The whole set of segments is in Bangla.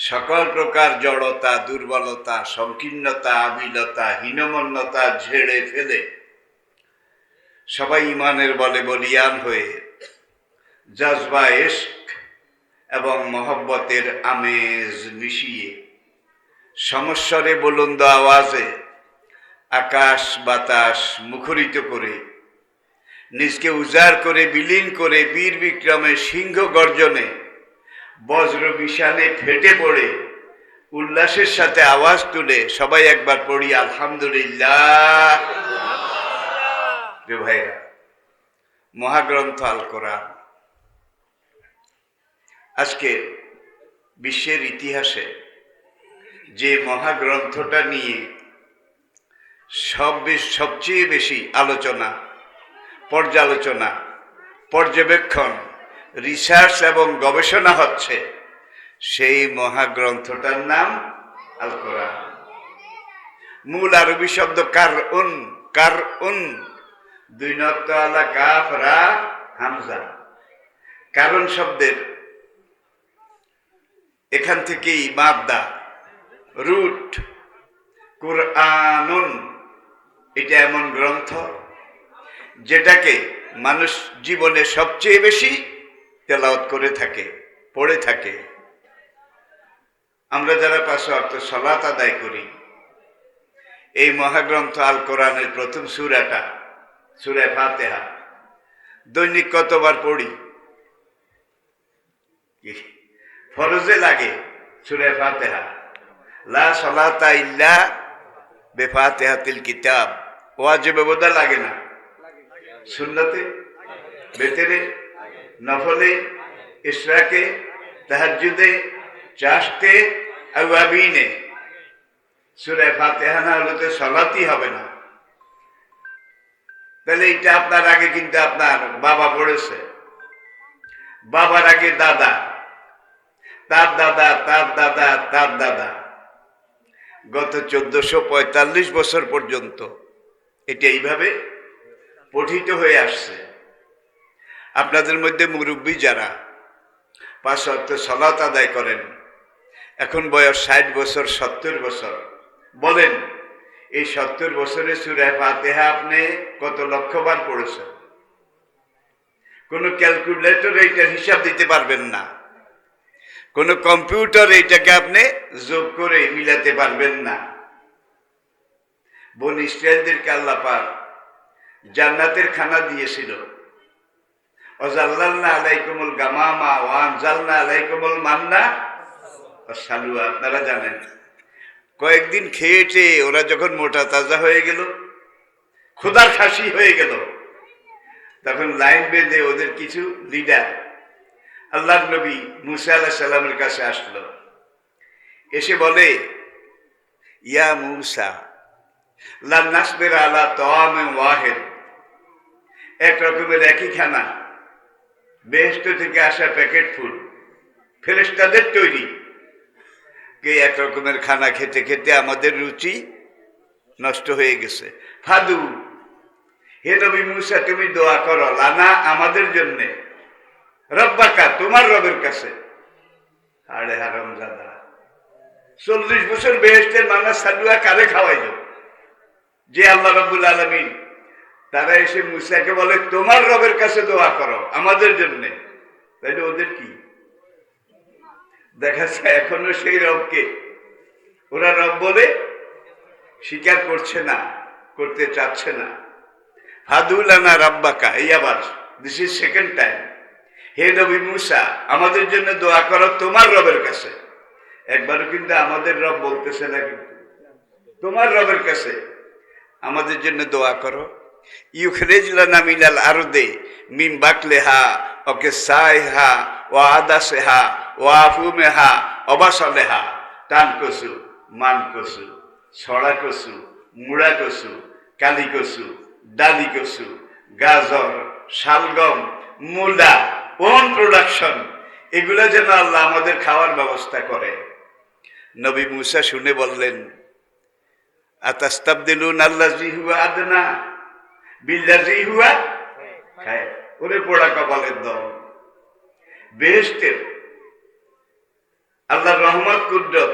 সকল প্রকার জড়তা, দুর্বলতা, সংকীর্ণতা, আবিলতা, হীনমন্যতা ঝেড়ে ফেলে সবাই ইমানের বলে বলিয়ান হয়ে জজবা ইশক এবং মহব্বতের আমেজ মিশিয়ে সমস্বরে বুলন্দ আওয়াজে আকাশ বাতাস মুখরিত করে নিজকে উজাড় করে বিলীন করে বীর বিক্রমে সিংহ গর্জনে বজ্র বিষানে ফেটে পড়ে উল্লাসের সাথে আওয়াজ তুলে সবাই একবার পড়ি আলহামদুলিল্লাহ। ভাইরা, মহাগ্রন্থ আল কোরআন আজকে বিশ্বের ইতিহাসে যে মহাগ্রন্থটা নিয়ে সবচেয়ে বেশি আলোচনা, পর্যালোচনা, পর্যবেক্ষণ, রিসার্চ এবং গবেষণা হচ্ছে, সেই মহাগ্রন্থটার নাম আল কোরআন। মূল আরবি শব্দ কারউন, দুই নক্তা আলা কাফ রা হামজা। কারণ শব্দের এখান থেকেই মাদ্দা, রুট। কুরআনুন, এটা এমন গ্রন্থ যেটাকে মানুষ জীবনে সবচেয়ে বেশি তেলাওয়াত করে থাকে, পড়ে থাকে। আমরা যারা ৫ ওয়াক্ত সালাত আদায় করি, এই মহাগ্রন্থ আল কোরআনের প্রথম সূরাটা, সূরা ফাতিহা, দৈনিক কতবার পড়ি? ফরজে লাগে সূরা ফাতিহা, লা সালাতা ইল্লা বিফাতিহাতিল কিতাব। ওয়াজিবে বোধহয় লাগে না? সুন্নতে, বেতেরে, নফলে, ইশরাকে, তাহাজ্জুদে, চাশতে, আওয়াবিনে সূরা ফাতিহা না হলে তো সালাতই হবে না। তাহলে এটা আপনার আগে কিন্তু আপনার বাবা পড়েছে, বাবার আগে দাদা, তার দাদা, তার দাদা, তার দাদা, গত 1445 বছর পর্যন্ত এটা এইভাবে পঠিত হয়ে আসছে। আপনাদের মধ্যে মুরব্বী যারা ৫ ওয়াক্ত সালাত আদায় করেন, এখন বয়স ৬০ বছর, ৭০ বছর, বলেন এই ৭০ বছরে সূরা ফাতিহা আপনি কত লক্ষবার পড়েছেন? কোনো ক্যালকুলেটর এইটার হিসাব দিতে পারবেন না, কোনো কম্পিউটার এইটাকে আপনি যোগ করে মিলাতে পারবেন না। বনী ইসরাঈলদেরকে আল্লাহ পাক জান্নাতের খানা দিয়েছিল। ওয়াজাল্লালনা আলাইকুমুল গামামা ওয়া আনজালনা আলাইকুমুল মান্না ওয়াস সালওয়া। আপনারা জানেন, কয়েকদিন খেয়েছে ওরা যখন মোটা তাজা হয়ে গেল, ক্ষুধার খাসি হয়ে গেল, তখন লাইন বেঁধে ওদের কিছু লিডার আল্লাহর নবী মুসা আলাইহিস সালামের কাছে আসলো। এসে বলে, ইয়া মুসা লা নাসবির আলা তাআমিন ওয়াহিদ, এক রকমের একই খানা, বেহেশত থেকে আসা প্যাকেট ফুড, ফেরেশতাদের তৈরি, কে এক রকমের খানা খেতে খেতে আমাদের রুচি নষ্ট হয়ে গেছে। ফাদু, হে নবী মুসা তুমি দোয়া করো, লানা আমাদের জন্যে, রব্বাকা তোমার রবের কাছে। আরে হারামজাদা, ৪০ বছর বেহেশতের মানা সাদুয়া কারে খাওয়াইল? যে আল্লাহ রাব্বুল আলামিন, তারা এসে মুসাকে বলে তোমার রবের কাছে দোয়া করো আমাদের জন্য। তাইলে ওদের কি দেখা যায়? এখনো সেই রবকে ওরা রব বলে স্বীকার করছে না, করতে চাচ্ছে না। ফাদুলানা রাব্বাকা, এই আবার দিস ইজ সেকেন্ড টাইম। হে নবী মুসা আমাদের জন্য দোয়া করো তোমার রবের কাছে। একবারও কিন্তু আমাদের রব বলতেছে না, কিন্তু তোমার রবের কাছে আমাদের জন্য দোয়া করো। ইউখরিজ লানা মিনাল আরদে মিন বাকলিহা ওয়া কিসাইহা ওয়া আদাসিহা ওয়া আফুমিহা ওয়া বাসালিহা, টান কসু, মান কসু, ছড়া কসু, মুড়া কসু, কালি কসু, ডালি কসু, গাজর, শালগম, মূলা, ওন প্রোডাকশন, এগুলো যেন আল্লাহ আমাদের খাওয়ার ব্যবস্থা করে। নবী মুসা শুনে বললেন, আতাস্তাবদিলুনা আল্লাযী হুয়া আদনা বিল্লাযী হুয়া খায়র। ওরে পোড়া কপালের দল, বেহেশতের আল্লাহর রহমত কুদরত,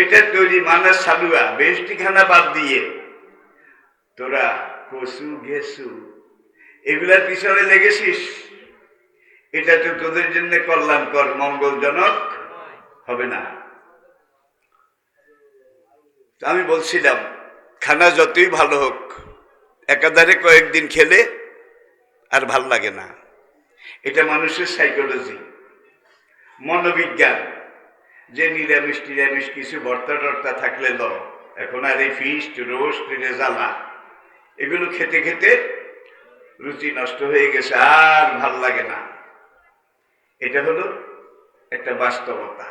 এটা তৈরি মানা সালুয়া বেহেশতি খানা বাদ দিয়ে তোরা কসু ঘেসু এগুলার পিছনে লেগেছিস, এটা তো তোদের জন্য কল্যাণকর মঙ্গলজনক হবে না। আমি বলছিলাম খানা যতই ভালো হোক একাধারে কয়েকদিন খেলে আর ভাল লাগে না। এটা মানুষের সাইকোলজি, মনোবিজ্ঞান, যে নিরামিষ টিরামিষ কিছু ভর্তা টর্তা থাকলে এখন আর এই ফিস্ট রোস্ট রেজালা এগুলো খেতে খেতে রুচি নষ্ট হয়ে গেছে, আর ভাল লাগে না। এটা হলো একটা বাস্তবতা।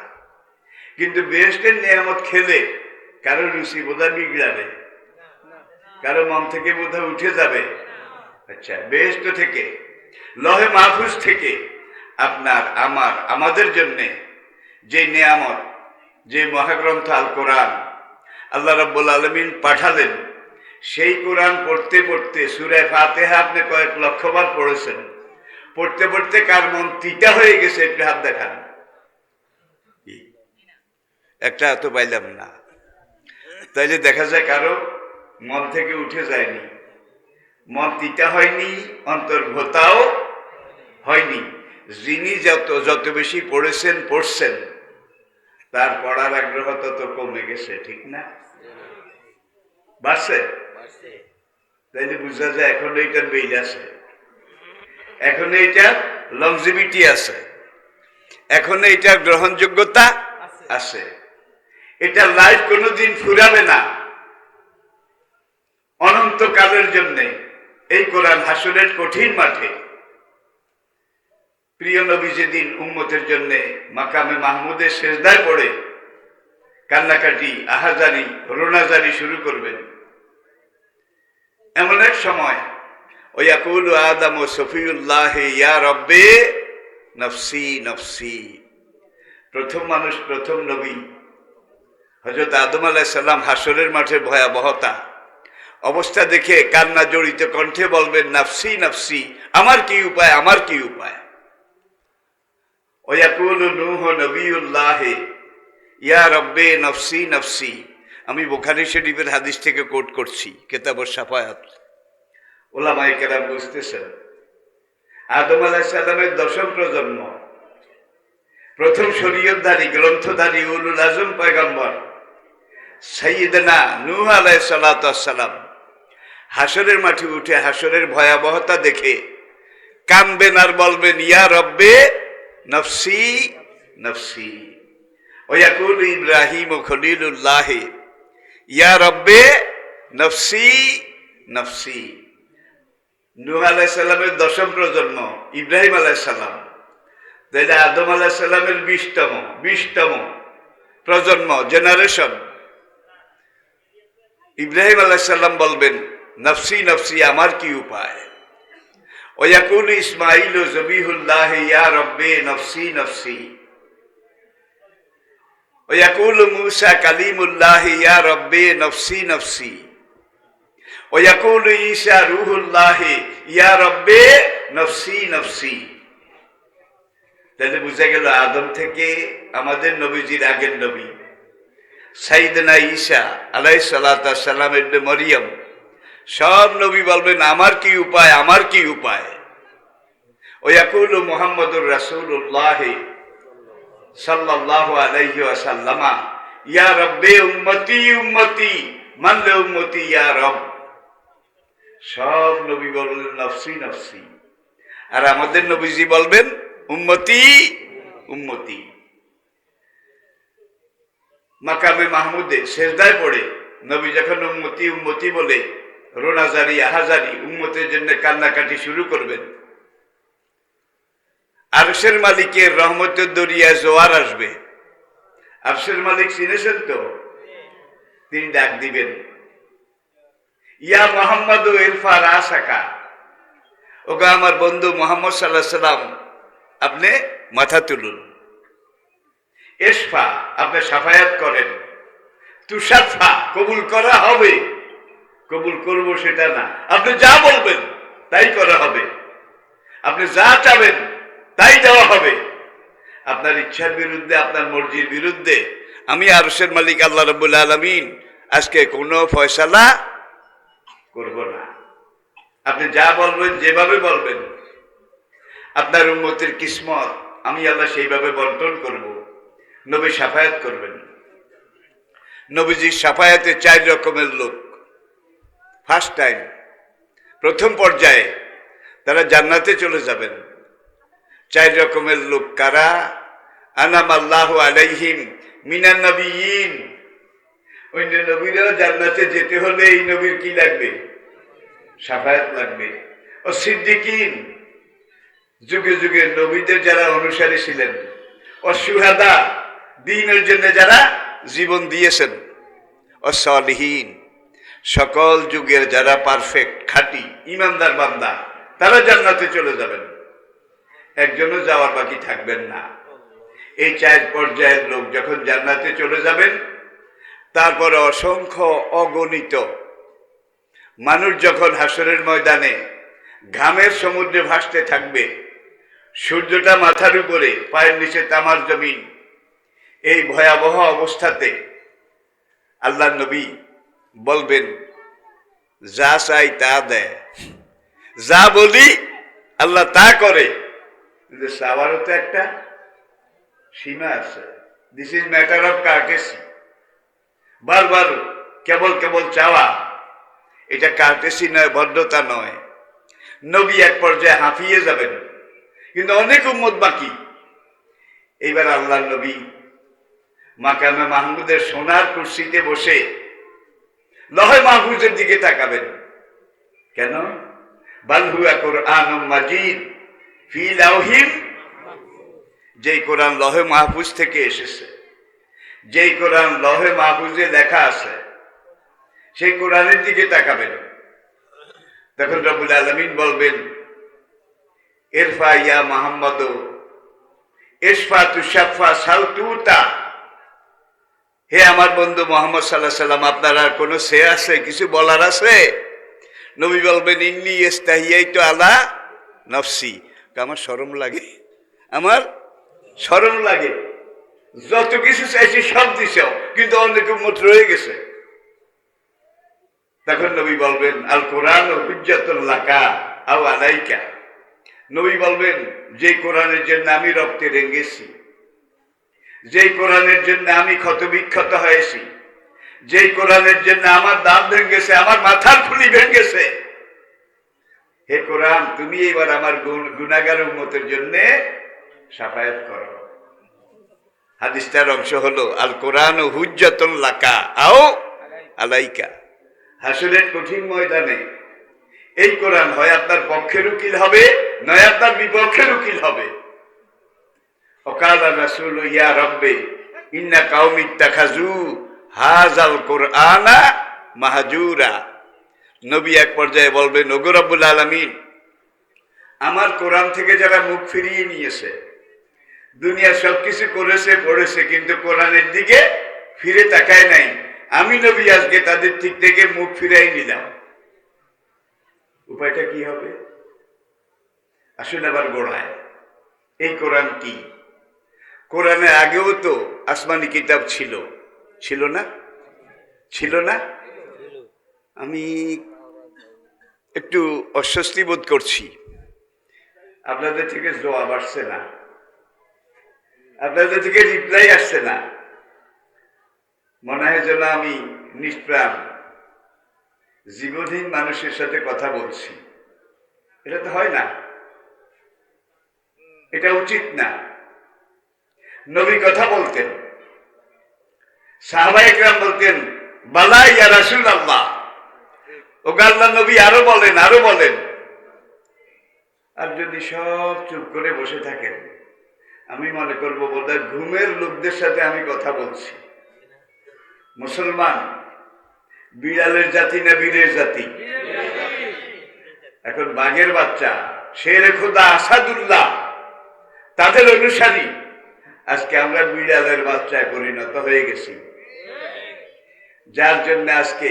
কিন্তু বেহেশতের নিয়ামত খেলে কারো রুচি বোধহয় বিগড়াবে, কারো মন থেকে বোধহয় উঠে যাবে। আচ্ছা, বেহেশত থেকে, লহে মাহফুজ থেকে আপনার আমার আমাদের জন্যে যে নিয়ামত, যে মহাগ্রন্থ আল কোরআন আল্লাহ রাব্বুল আলামিন পাঠালেন, সেই কোরআন পড়তে পড়তে সূরা ফাতিহা আপনি কয়েক লক্ষবার পড়েছেন, পড়তে পড়তে কার মন তিতা হয়ে গেছে একটু হাত দেখান। একটা এত পাইলাম না, তাইলে দেখা যায় কারো মন থেকে উঠে যায়নি, মন তিতা হয়নি, অন্তর ভোতাও হয়নি। যিনি যত বেশি পড়ছেন তার পড়ার আগ্রহ তত কমে গেছে, ঠিক না? বাড়ছে? তাইলে বুঝা যায় এখন এইটার বেইল আছে, এখন এইটার লংজিভিটি আছে, এখন এইটার গ্রহণযোগ্যতা আছে। এটা লাইফ কোনোদিন ফুরাবে না, অনন্তকালের জন্যে। এই কোরআন হাসরের কঠিন মাঠে প্রিয় নবী যেদিন উম্মতের জন্য মাকামে মাহমুদের সেজদায় পড়ে কান্নাকাটি, আহাজারি, রোনাজারি শুরু করবেন, এমন এক সময় ওয়াকুলু আদম ও সফিউল্লাহ ইয়া রব্বে নফসি নফসি। প্রথম মানুষ, প্রথম নবী হযরত আদম আলাইহিস সালাম হাসরের মাঠের ভয়াবহতা অবস্থা দেখে কান্না জড়িত কণ্ঠে বলবেন, নফসি নফসি, আমার কি উপায়, আমার কি উপায়। ওয়াকুলু নূহ নবিয়ুল্লাহ ইয়া রব্বে নফসি নফসি। আমি বুখারী শরীফের হাদিস থেকে কোট করছি, কিতাবুশ শাফায়াত। উলামায়ে কেরাম বুঝতেছেন, আদম আলাইহিস সালামের দশম প্রজন্ম, প্রথম শরীয়তধারী গ্রন্থধারী উলুল আজম পয়গম্বর সাইয়্যিদনা নূহ আলাইহিস সালাতু ওয়াস সালাম হাসরের মাঠে উঠে হাসরের ভয়াবহতা দেখে কাঁদবেন আর বলবেন, ইয়া রব্বে নফসি নফসি। ওয়াকুলু ইব্রাহিম খলিলুল্লাহ ইয়া রব্বে নফসি নফসি। নূহ আলাইহিস সালামের দশম প্রজন্ম ইব্রাহিম আলাইহিস সালাম, তাহলে আদম আলাইহিস সালামের 20তম প্রজন্ম, জেনারেশন। ইব্রাহিম আলাইহিস সালাম বলবেন, নফসি নফসি, আমার কি উপায়। ওয়াকুলু ইসমাঈল যবিহুল্লাহ ইয়া রব্বে নফসি নফসি। ওয়াকুলু মূসা কালিমুল্লাহ ইয়া রব্বে নফসি নফসি। ওয়াকুলু ঈসা রূহুল্লাহ ইয়া রব্বে নফসি নফসি। তাহলে বুঝা গেল আদম থেকে আমাদের নবীজির আগের নবী সাইয়েদনা ঈসা আলাইহিস সালাতু ওয়াস সালাম ইবনে মরিয়ম, সব নবী বলবেন, আমার কি উপায়, আমার কি উপায়। ওয়াকুলু মুহাম্মাদুর রাসূলুল্লাহ সাল্লাল্লাহু আলাইহি ওয়াসাল্লাম ইয়া রব্বে উম্মতি উম্মতি, মানলে উম্মতি ইয়া রব। সব নবী বললেন নফসি নফসি, আর আমাদের নবীজি বলবেন উম্মতি উম্মতি। মাকামে মাহমুদে সেজদায় পড়ে নবী যখন উম্মতি উম্মতি বলে রোনাজারি আহাজারি উম্মতের জন্য কান্নাকাটি শুরু করবেন, আরশের মালিকের রহমতের দরিয়ায় জোয়ার আসবে। আরশের মালিক চিনেছেন তো? তিনি ডাক দিবেন, ইয়া মুহাম্মদ ইরফা রাসাকা, ওগো আমার বন্ধু মুহাম্মদ সাল্লাল্লাহু আলাইহি সাল্লাম, আপনি মাথা তুলুন। ইশফা, আপনি সাফায়াত করেন। তুশাফা, কবুল করা হবে, কবুল করব সেটা না, আপনি যা বলবেন তাই করা হবে, আপনি যা চাবেন তাই দেওয়া হবে। আপনার ইচ্ছার বিরুদ্ধে, আপনার মর্জির বিরুদ্ধে আমি আরশের মালিক আল্লাহ রাব্বুল আলামিন আজকে কোনো ফয়সালা করব না। আপনি যা বলবেন, যেভাবে বলবেন, আপনার উম্মতের কিসমত আমি আল্লাহ সেইভাবে বন্টন করব। নবী শাফায়াত করবেন। নবীজির শাফায়াতে 4 রকমের লোক। ফার্স্ট টাইম, প্রথম পর্যায়ে তারা জান্নাতে চলে যাবেন। 4 রকমের লোক কারা? আনাম আল্লাহু আলাইহিম মিনান নবিয়িন। অন্য নবীরাও জান্নাতে যেতে হলে এই নবীর কি লাগবে? শাফায়াত লাগবে। ও সিদ্দিকিন, যুগে যুগে নবীদের যারা অনুসারী ছিলেন। ও শুহাদা, দ্বীনের জন্য যারা জীবন দিয়েছেন। ও সালিহিন, সকল যুগের যারা পারফেক্ট খাঁটি ইমানদার বান্দা, তারা জান্নাতে চলে যাবেন। একজনও যাওয়ার বাকি থাকবেন না। এই 4 পর্যায়ের লোক যখন জান্নাতে চলে যাবেন, তারপরে অসংখ্য অগণিত মানুষ যখন হাসরের ময়দানে ঘামের সমুদ্রে ভাসতে থাকবে, সূর্যটা মাথার উপরে, পায়ের নিচে তামার জমিন, এই ভয়াবহ অবস্থাতে আল্লাহ নবী বলবেন, যা চাই তা দেয়, যা বলি আল্লাহ তা করে। কিন্তু চাওয়ারও তো একটা সীমা আছে। This is matter of courtesy. বারবার কেবল কেবল চাওয়া, এটা কার্টেসি নয়, ভদ্রতা নয়। নবী এক পর্যায়ে হাঁফিয়ে যাবেন, কিন্তু অনেক উম্মত বাকি। এইবার আল্লাহ নবী মাকামে মাহমুদের সোনার কুরসিতে বসে লহে মাহফুজের দিকে তাকাবেন। কেন? বাল হুয়া কুরআনুম মাজিদ ফি লাওহিন, যেই কোরআন লহে মাহফুজ থেকে এসেছে, যেই কোরআন লহে মাহফুজে লেখা আছে, সেই কোরআনের দিকে তাকাবেন। তখন রব্বুল আলামিন বলবেন, ইরফা ইয়া মুহাম্মদ ইশফা তুশাফা সাউতুতা। হে আমার বন্ধু মোহাম্মদ সাল্লাল্লাহু আলাইহি সাল্লাম, আপনার আর কোনো সে আছে, কিছু বলার আছে? নবী বলবেন, ইন্নী ইস্তাহিয়াইতু আলা নফসি, আমার শরম লাগে, আমার শরম লাগে। যত কিছু চাইছি সব দিছ, কিন্তু অনেক উম্মত রয়ে গেছে। তখন নবী বলবেন, আল কোরআন হুজ্জাতুল লাকা আও আলাইকা। নবী বলবেন, যে কোরআনের জন্য আমি রক্তে রেঙ্গেছি, যেই কোরআনের জন্য আমি ক্ষত বিক্ষত হয়েছি, যেই কোরআনের জন্য আমার দাঁত ভেঙেছে, আমার মাথার ফুলি ভেঙেছে, হে কোরআন, তুমি এবার আমার গুনাহগার উম্মতের জন্য শাফায়াত করো। হাদিসটার অংশ হলো, আল কোরআন হুজ্জাতুল লাকা আও আলাইকা। হাসরের কঠিন ময়দানে এই কোরআন হয় আপনার পক্ষের উকিল হবে, নয় আপনার বিপক্ষের উকিল হবে। ওয়াকালা রাসূল ইয়া রাব্বি ইন্না কাওমি ইত্তাখাযু হাযাল কুরআনা মাহজুরা। নবী এক পর্যায়ে বলবেন, ওগো রব্বুল আলামিন, আমার কোরআন থেকে যারা মুখ ফিরিয়ে নিয়েছে, দুনিয়া সবকিছু করেছে পড়েছে, কিন্তু কোরআনের দিকে ফিরে তাকায় নাই, আমি নবী আজকে তাদের ঠিক থেকে মুখ ফিরাই নিলাম। উপায়টা কি হবে? আসুন আবার গোড়ায়। এই কোরআন কি? কোরআনের আগেও তো আসমানি কিতাব ছিল, ছিল না? ছিল না? আমি একটু অস্বস্তি বোধ করছি। আপনাদের থেকে জবাব আসছে না, আপনাদের থেকে রিপ্লাই আসছে না। মনে হয় যেন আমি নিষ্প্রাণ জীবনহীন মানুষের সাথে কথা বলছি। এটা তো হয় না, এটা উচিত না। নবী কথা বলতেন, সাহাবায়ে কেরাম বলতেন, বালা ইয়া রাসূলুল্লাহ, ও আল্লাহর নবী আরো বলেন, আরো বলেন। আর যদি সব চুপ করে বসে থাকেন, আমি মনে করবো বোধহয় ঘুমের লোকদের সাথে আমি কথা বলছি। মুসলমান বিড়ালের জাতি না বীরের জাতি? এখন বাঘের বাচ্চা, শেরে খোদা, আসাদুল্লাহ, তাদের অনুসারী। আজকে আমরা বিড়ালের বাচ্চায় পরিণত হয়ে গেছি, যার জন্য আজকে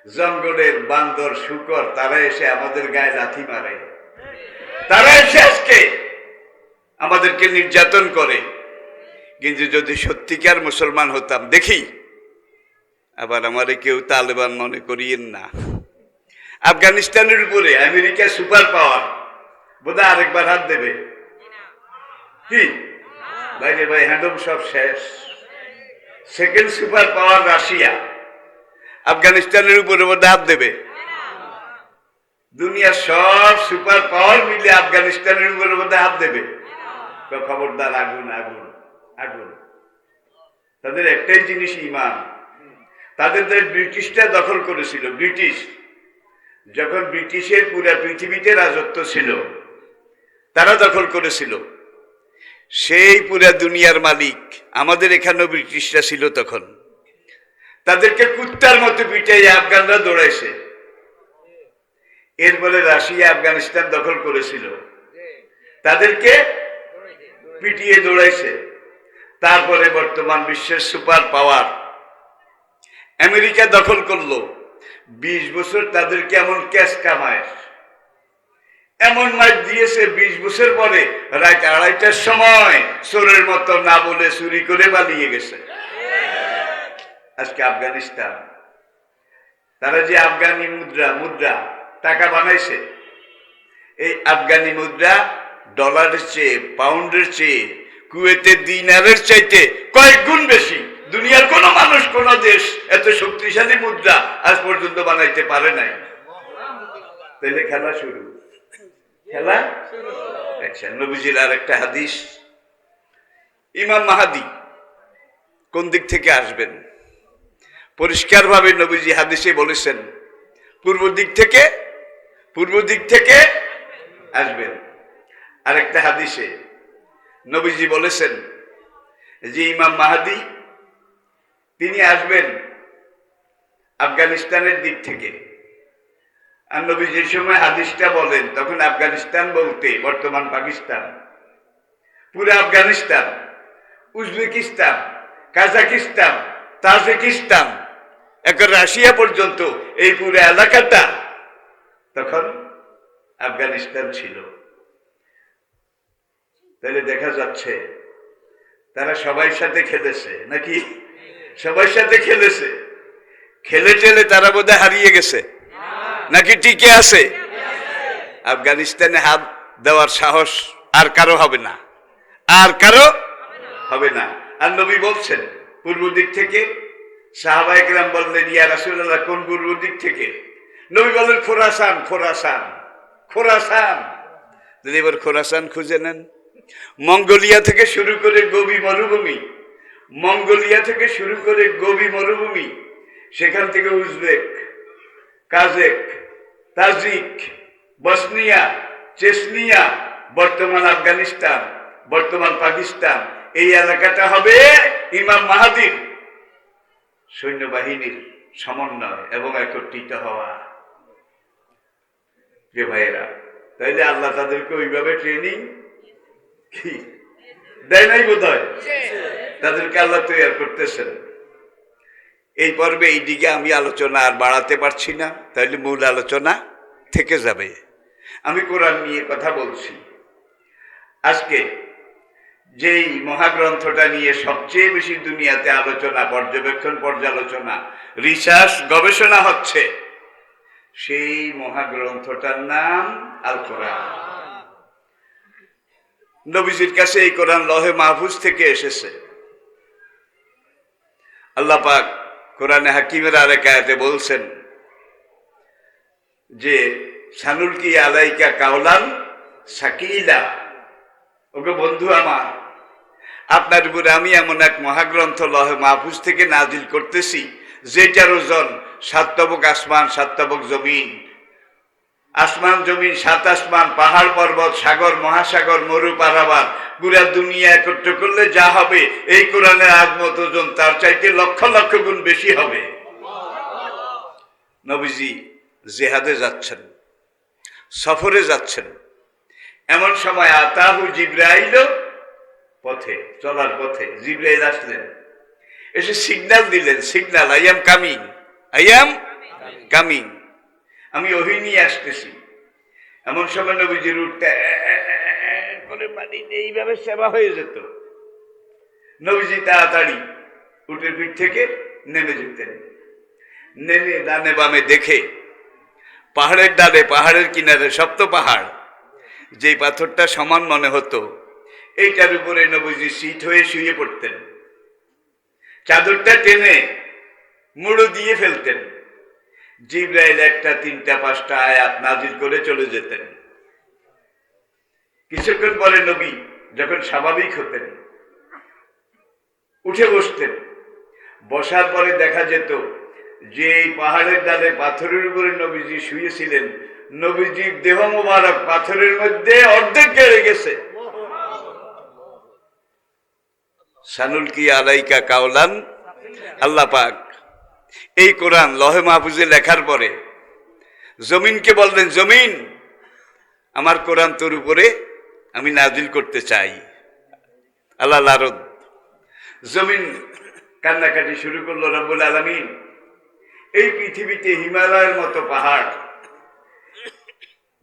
জঙ্গলের বান্দর, শুকর, তারা এসে আমাদের গায়ে লাথি মারে। তারা এসে আজকে আমাদেরকে নির্যাতন করে। কিন্তু যদি সত্যিকার মুসলমান হতাম, দেখি আবার আমারে কেউ তালেবান মনে করিয়েন না, আফগানিস্তানের উপরে আমেরিকা সুপার পাওয়ার, বোধহয় আরেকবার হাত দেবে কি? বাইরে ভাই হ্যান্ডম সব শেষ। সেকেন্ড সুপার পাওয়ার রাশিয়া, আফগানিস্তানের উপরে বোধহয় হাত দেবে। দুনিয়ার সব সুপার পাওয়ার মিলে আফগানিস্তানের উপরে বোধহয় হাত দেবে। খবরদার, আগুন আগুন আগুন। তাদের একটাই জিনিস ঈমান। তাদের ব্রিটিশরা দখল করেছিল। ব্রিটিশ যখন ব্রিটিশের পুরা পৃথিবীতে রাজত্ব ছিল, তারা দখল করেছিল, সেই পুরা দুনিয়ার মালিক আমাদের এখানেও ব্রিটিশরা ছিল তখন। তাদেরকে কুত্তার মতো পিটাই আফগানরা দৌড়াইছে। এরপরে রাশিয়া আফগানিস্তান দখল করেছিল, তাদেরকে পিটিয়ে দৌড়াইছে। তারপরে বর্তমান বিশ্বের সুপার পাওয়ার আমেরিকা দখল করলো। 20 বছর তাদেরকে এমন ক্যাশ কামায়, এমন মাইর দিয়েছে, 20 বছর পরে রাত 2:30টার সময় চোরের মতো না বলে চুরি করে পালিয়ে গেছে। আজকে আফগানিস্তান, তারা যে আফগানি মুদ্রা টাকা বানাইছে, এই আফগানি মুদ্রা ডলারের চেয়ে, পাউন্ডের চেয়ে, কুয়েতের দিনারের চাইতে কয়েক গুণ বেশি। দুনিয়ার কোন মানুষ, কোন দেশ এত শক্তিশালী মুদ্রা আজ পর্যন্ত বানাইতে পারে নাই। তাহলে খেলা শুরু, খেলা। আচ্ছা, নবীজির আর একটা হাদিস, ইমাম মাহাদি কোন দিক থেকে আসবেন? পরিষ্কার ভাবে নবীজি হাদিসে বলেছেন, পূর্ব দিক থেকে আসবেন। আরেকটা হাদিসে নবীজি বলেছেন যে ইমাম মাহাদি তিনি আসবেন আফগানিস্তানের দিক থেকে। আর নবী যে সময় হাদিসটা বলেন, তখন আফগানিস্তান বলতে বর্তমান পাকিস্তান, পুরো আফগানিস্তান, উজবেকিস্তান, কাজাকিস্তান, তাজিকিস্তান, এখন রাশিয়া পর্যন্ত এই পুরো এলাকাটা তখন আফগানিস্তান ছিল। তাহলে দেখা যাচ্ছে তারা সবাই সাথে খেলেছে, নাকি? সবাই সাথে খেলেছে। খেলে টেলে তারা বোধহয় হারিয়ে গেছে, নাকি টিকে আছে? আফগানিস্তানে হাত দেওয়ার সাহস আর কারো হবে না, আর কারো হবে না। আর নবী বলছেন পূর্ব দিক থেকে। সাহাবায়ে কেরাম বললেন, ইয়া রাসূলুল্লাহ, কোন পূর্ব দিক থেকে? নবী বললেন, খোরাসান, খোরাসান, খোরাসান। যদি এবার খোরাসান খুঁজে নেন, মঙ্গোলিয়া থেকে শুরু করে গোবি মরুভূমি, মঙ্গোলিয়া থেকে শুরু করে গোবি মরুভূমি, সেখান থেকে উজবেক, কাজেক, তাজিক, বসনিয়া, চেচনিয়া, বর্তমান আফগানিস্তান, বর্তমান পাকিস্তান, এই এলাকাটা হবে ইমাম মাহাদির সৈন্যবাহিনীর সমন্বয় এবং একত্রিত হওয়া। যে ভাইয়েরা, তাইলে আল্লাহ তাদেরকে ওইভাবে ট্রেনিং কি দেয় নাই? বোধ হয় তাদেরকে আল্লাহ তৈরি করতেছেন। এই পর্বে এই দিকে আমি আলোচনা আর বাড়াতে পারছি না, তাহলে মূল আলোচনা থেকে যাবে। আমি কোরআন নিয়ে কথা বলছি। আজকে যেই মহাগ্রন্থটা নিয়ে সবচেয়ে বেশি দুনিয়াতে আলোচনা, পর্যবেক্ষণ, পর্যালোচনা, রিসার্চ, গবেষণা হচ্ছে, সেই মহাগ্রন্থটার নাম আল কোরআন। নবীজির কাছে এই কোরআন লহে মাহফুজ থেকে এসেছে। আল্লাহ পাক কোরআনে হাকিমের আরেক আয়াতে বলছেন যে সানুলকি আলাইকা কাওলান সাকিলা, ওকে বন্ধু আমার, আপনার উপরে আমি এমন এক মহাগ্রন্থ লহে মাহফুজ থেকে নাজিল করতেছি, যেটার ওজন 7 তবক আসমান, 7 তবক জমিন, আসমান জমিন, 7 আসমান, পাহাড় পর্বত, সাগর মহাসাগর, মরু পারাবার, পুরা দুনিয়া একত্র করলে যা হবে, এই কোরআনের আজমত ওজন তার চাইতে লক্ষ লক্ষ গুণ বেশি হবে। নবীজি জিহাদে যাচ্ছেন, সফরে যাচ্ছেন, এমন সময় আতাহু জিবরাইল, পথে চলার পথে জিবরাইল আসলেন, এসে সিগন্যাল দিলেন, signal, I am coming, I am coming, আমি ওহী নিয়ে আসতেছি। এমন সময় নবীজির উঠতে করে মানি এইভাবে সেবা হয়ে যেত। নবীজি তাড়াতাড়ি উটের পিঠ থেকে নেমে যেতেন। নেমে ডানে বামে দেখে পাহাড়ের ডালে, পাহাড়ের কিনারে সপ্ত পাহাড়, যেই পাথরটা সমান মনে হতো, এইটার উপরে নবীজি শীত হয়ে শুয়ে পড়তেন। চাদরটা টেনে মুড়ো দিয়ে ফেলতেন। জিবরাইল একটা, তিনটা, পাঁচটা আয়াত নাজিল করে চলে যেতেন। কিছুক্ষণ পরে নবী যখন স্বাভাবিক হতেন, উঠে বসতেন। বসার পরে দেখা যেত যে এই পাহাড়ের ডালে পাথরের উপরে নবীজি শুয়েছিলেন, নবীজির দেহ মোবারক পাথরের মধ্যে অর্ধেক গেড়ে গেছে। সানুল কি আলাইকা কাওলান, আল্লাহ পাক এই কোরআন লহে মাহফুজে লেখার পরে জমিনকে বললেন, জমিন আমার কোরআন তোর উপরে আমি নাজিল করতে চাই। আল্লাহ লারদ, জমিন কান্নাকাটি শুরু করলো। রব্বুল আলামিন এই পৃথিবীতে হিমালয়ের মতো পাহাড়,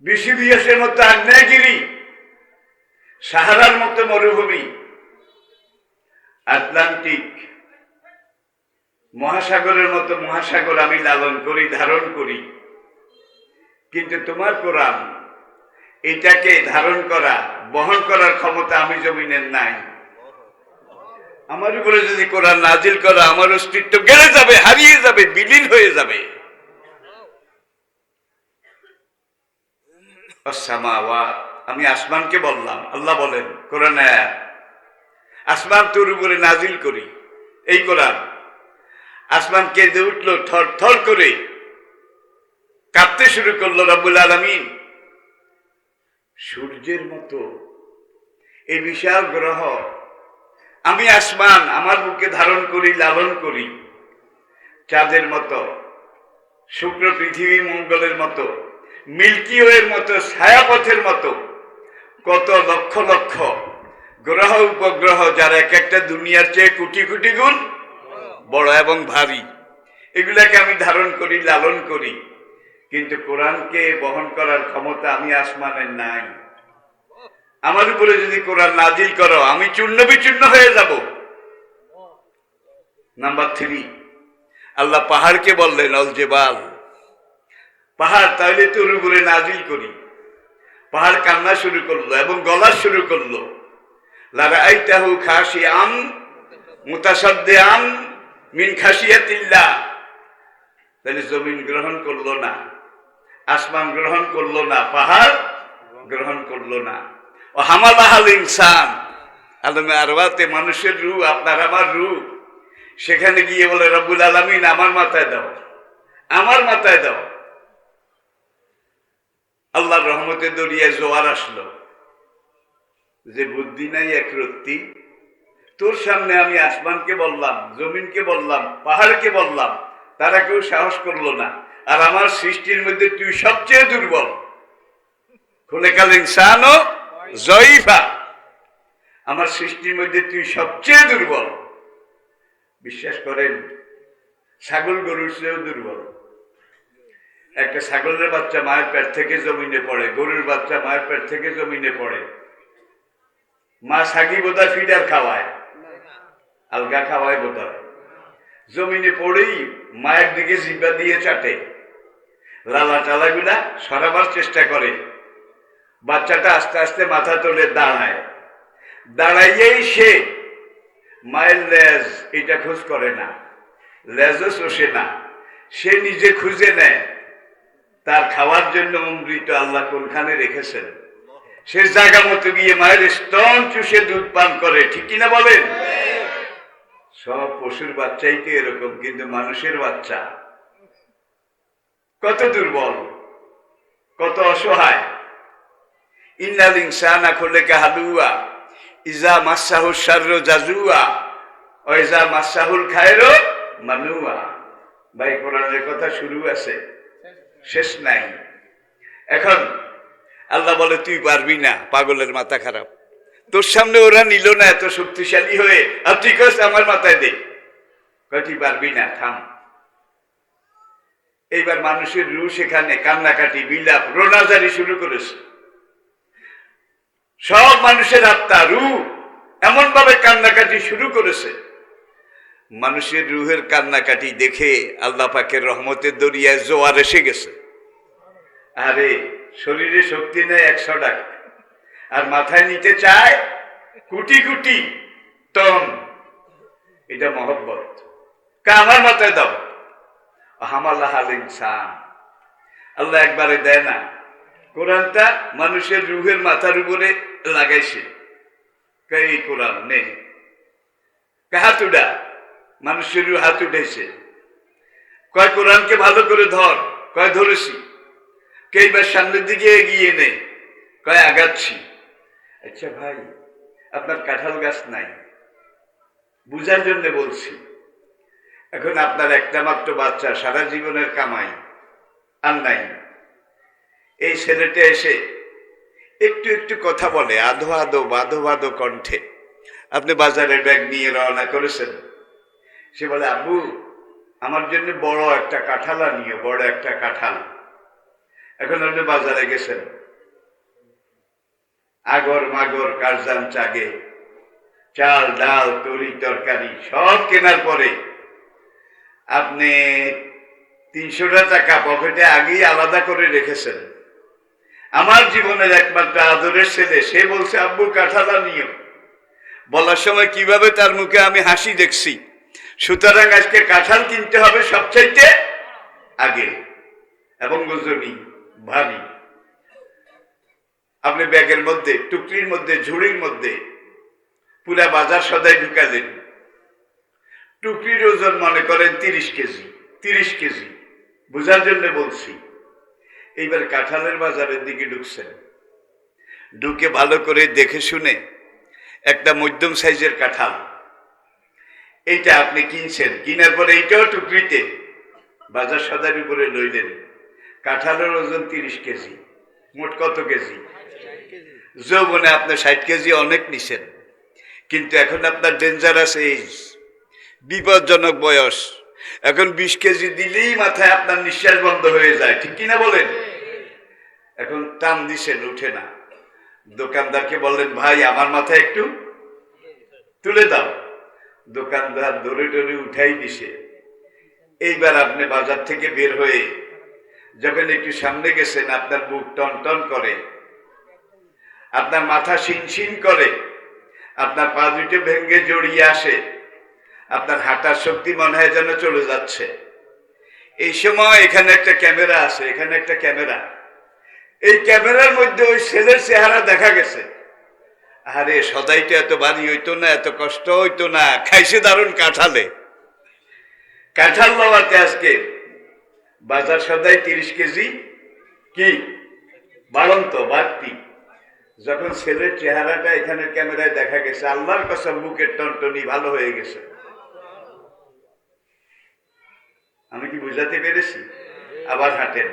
বিসিবিএসের মতো আগ্নেয়গিরি, সাহারার মতো মরুভূমি, আটলান্টিক মহাসাগরের মতো মহাসাগর আমি লালন করি, ধারণ করি, কিন্তু তোমার কোরআন এটাকে ধারণ করা, বহন করার ক্ষমতা আমি জমিনের নাই। আমার উপরে যদি কোরআন নাজিল করা, আমার অস্তিত্ব গেলে যাবে, হারিয়ে যাবে, বিলীন হয়ে যাবে। আমি আসমানকে বললাম, আল্লাহ বলেন কোরআনে, আসমান তোর উপরে নাজিল করি এই কোরআন। আসমান কেঁদে উঠলো, থর থর করে কাঁপতে শুরু করলো। রব্বুল আলামিন সূর্যের মতো এই বিশাল গ্রহ আমি আসমান আমার বুকে ধারণ করি, লালন করি। চাঁদের মতো, শুক্র পৃথিবী মঙ্গলের মতো, মিল্কি ওয়ের মতো, ছায়াপথের মতো কত লক্ষ লক্ষ গ্রহ উপগ্রহ, যার এক একটা দুনিয়ার চেয়ে কোটি কোটি গুণ বড় এবং ভারী, এগুলাকে আমি ধারণ করি, লালন করি, কিন্তু কোরআনকে বহন করার ক্ষমতা আমি আসমানের নাই। আমার উপরে যদি কোরআন নাজিল করো, আমি চূর্ণ বিচূর্ণ হয়ে যাব। নাম্বার 3, আল্লাহ পাহাড়কে বললেন, অল জেবাল, পাহাড় তাহলে তোর উপরে নাজিল করি। পাহাড় কান্না শুরু করলো এবং গলা শুরু করলো। লারাআইতাহু খাশিআন মুতাসাদ্দিআন মিন খাশিয়াতিল্লাহ। তাহলে জমিন গ্রহণ করলো না, আসমান গ্রহণ করলো না, পাহাড় গ্রহণ করলো না। ও হামালাহাল ইনসান, আলমে আরওয়াতে মানুষের রূহ, আপনার আমার রূহ, সেখানে গিয়ে বলে রব্বুল আলামিন আমার মাথায় দাও, আমার মাথায় দাও। আল্লাহর রহমতে দরিয়ায় জোয়ার আসলো। যে বুদ্ধি নাই এক রত্তি, তোর সামনে আমি আসমানকে বললাম, জমিনকে বললাম, পাহাড়কে বললাম, তারা কেউ সাহস করলো না। আর আমার সৃষ্টির মধ্যে তুই সবচেয়ে দুর্বল। খুলেকাল ইনসানও জয়ীফা, আমার সৃষ্টির মধ্যে তুই সবচেয়ে দুর্বল। বিশ্বাস করেন, ছাগল গরুর চেয়েও দুর্বল। একটা ছাগলের বাচ্চা মায়ের পেট থেকে জমিনে পড়ে, গরুর বাচ্চা মায়ের পেট থেকে জমিনে পড়ে। মা ছাগি বোধহয় ফিডার খাওয়ায়, আলগা খাওয়ায় বোধহয়, জমিনে পড়েই মায়ের দিকে জিহ্বা দিয়ে চাটে, লালা টালাগুলা সরাবার চেষ্টা করে। বাচ্চাটা আস্তে আস্তে মাথা তোলে, দাঁড়ায়। দাঁড়াইয়েই সে মায়ের লেজ এটা খোঁজ করে না, লেজও চষে না, সে নিজে খুঁজে নেয় তার খাওয়ার জন্য অমৃত আল্লাহ কোনখানে রেখেছেন। সে জায়গা মতো গিয়ে মায়ের স্তন চুষে দুধ পান করে। ঠিক কিনা বলেন? সব পশুর বাচ্চাই তো এরকম, কিন্তু মানুষের বাচ্চা কত দুর্বল, কত অসহায়। ইন্নাল ইনসানা খুলিকা হালুয়া ইজা মাসসাহু শাররু জাজুয়া ওয়া ইজা মাসসাহুল খায়রু মানুয়া। ভাই, কোরআনের কথা শুরু আছে, শেষ নাই। এখন আল্লাহ বলে তুই পারবি না, পাগলের মাথা খারাপ, তোর সামনে ওরা নিল না এত শক্তিশালী হয়ে, আর তুই কস আমার মাথায় দে, তুই পারবি না, থাম। এইবার মানুষের রূহ সেখানে কান্নাকাটি, বিলাপ, রোনাজারি শুরু করেছে। সব মানুষের আত্মা রূহ এমন ভাবে কান্নাকাটি শুরু করেছে, মানুষের রুহের কান্নাকাটি দেখে আল্লাহ পাকের রহমতের দরিয়ায় জোয়ার এসে গেছে। আরে শরীরে শক্তি নেই 100 টাকা, আর মাথায় নিতে চায় কোটি কোটি টন। এটা মহব্বত। আমার মাথায় দাও। হামাল্লাহ আল ইনসান, আল্লাহ একবারে দেয় না, কোরআনটা মানুষের রুহের মাথার উপরে লাগাইছে। এই কোরআন নে হাত উঠা, মানুষের রুহ হাত উঠেছে। কয় কোরআনকে ভালো করে ধর, কয় ধরেছি। কেইবার সামনের দিকে এগিয়ে নে, কয় আগাচ্ছি। আচ্ছা ভাই, আপনার কাঁঠাল গাছ নাই, বুঝার জন্য বলছি। এখন আপনার একটা মাত্র বাচ্চা, সারা জীবনের কামাই আর নাই। এই ছেলেটা এসে একটু একটু কথা বলে, আধো আধো বাধো বাধো কণ্ঠে। আপনি বাজারে ব্যাগ নিয়ে রওনা করেছেন। সে বলে, আব্বু আমার জন্য বড় একটা কাঁঠাল আনিও, বড় একটা কাঁঠাল। এখন আপনি বাজারে গেছেন, আগর মাগর কারজান চাগে, চাল ডাল তরি তরকারি সব কেনার পরে আপনি 300 টাকা পকেটে আগেই আলাদা করে রেখেছেন। আমার জীবনের একমাত্র আদরের ছেলে, সে বলছে আব্বু কাঁঠাল আনিও। বলার সময় কিভাবে তার মুখে আমি হাসি দেখছি। সুতরাং আজকে কাঁঠাল কিনতে হবে সবচাইতে আগে, এবং ওজনি ভারী। আপনি ব্যাগের মধ্যে, টুকরির মধ্যে, ঝুড়ির মধ্যে পুরা বাজার সদাই ঢুকালেন। টুকরির ওজন মনে করেন 30 কেজি, 30 কেজি বোঝার জন্য বলছি। এইবার কাঁঠালের বাজারের দিকে ঢুকছেন, ঢুকে ভালো করে দেখে শুনে একটা মধ্যম সাইজের কাঁঠাল এইটা আপনি কিনছেন। কিনার পরে এইটাও টুকরিতে বাজার সদার উপরে লইলেন। কাঁঠালের ওজন 30 কেজি, মোট কত কেজি? যৌবনে আপনি 60 কেজি অনেক নিছেন, কিন্তু এখন আপনার ডেঞ্জারাস এজ, বিপজ্জনক বয়স। এখন 20 কেজি দিলেই মাথায় আপনার নিঃশ্বাস বন্ধ হয়ে যায়, ঠিক কিনা বলেন? এখন টান দিছেন, উঠে না। দোকানদারকে বললেন, ভাই আমার মাথায় একটু তুলে দাও। দোকানদার ধরে ধরে উঠাই দিছে। এইবার আপনি বাজার থেকে বের হয়ে যখন একটু সামনে গেছেন, আপনার বুক টন টন করে, আপনার মাথা শিনশিন করে, আপনার পা দুটো ভেঙে জড়িয়ে আসে, আপনার হাঁটার শক্তি মনে হয় যেন চলে যাচ্ছে। এই সময় এখানে একটা ক্যামেরা আছে, এখানে একটা ক্যামেরা। এই ক্যামেরার মধ্যে ওই ছেলের চেহারা দেখা গেছে। আরে সদাইটা এত ভারী হইতো না, এত কষ্ট হইতো না, খাইছে দারুণ কাঁঠালে। কাঁঠাল লওয়াতে আজকে বাজার সদাই 30 কেজি কি বাড়ন্ত বাড়তি। যখন ছেলের চেহারাটা এখানে ক্যামেরায় দেখা গেছে, আল্লাহর কসম বুকের টনটনি ভালো হয়ে গেছে। আমি কি বুঝাতে পেরেছি? আবার হাঁটেন,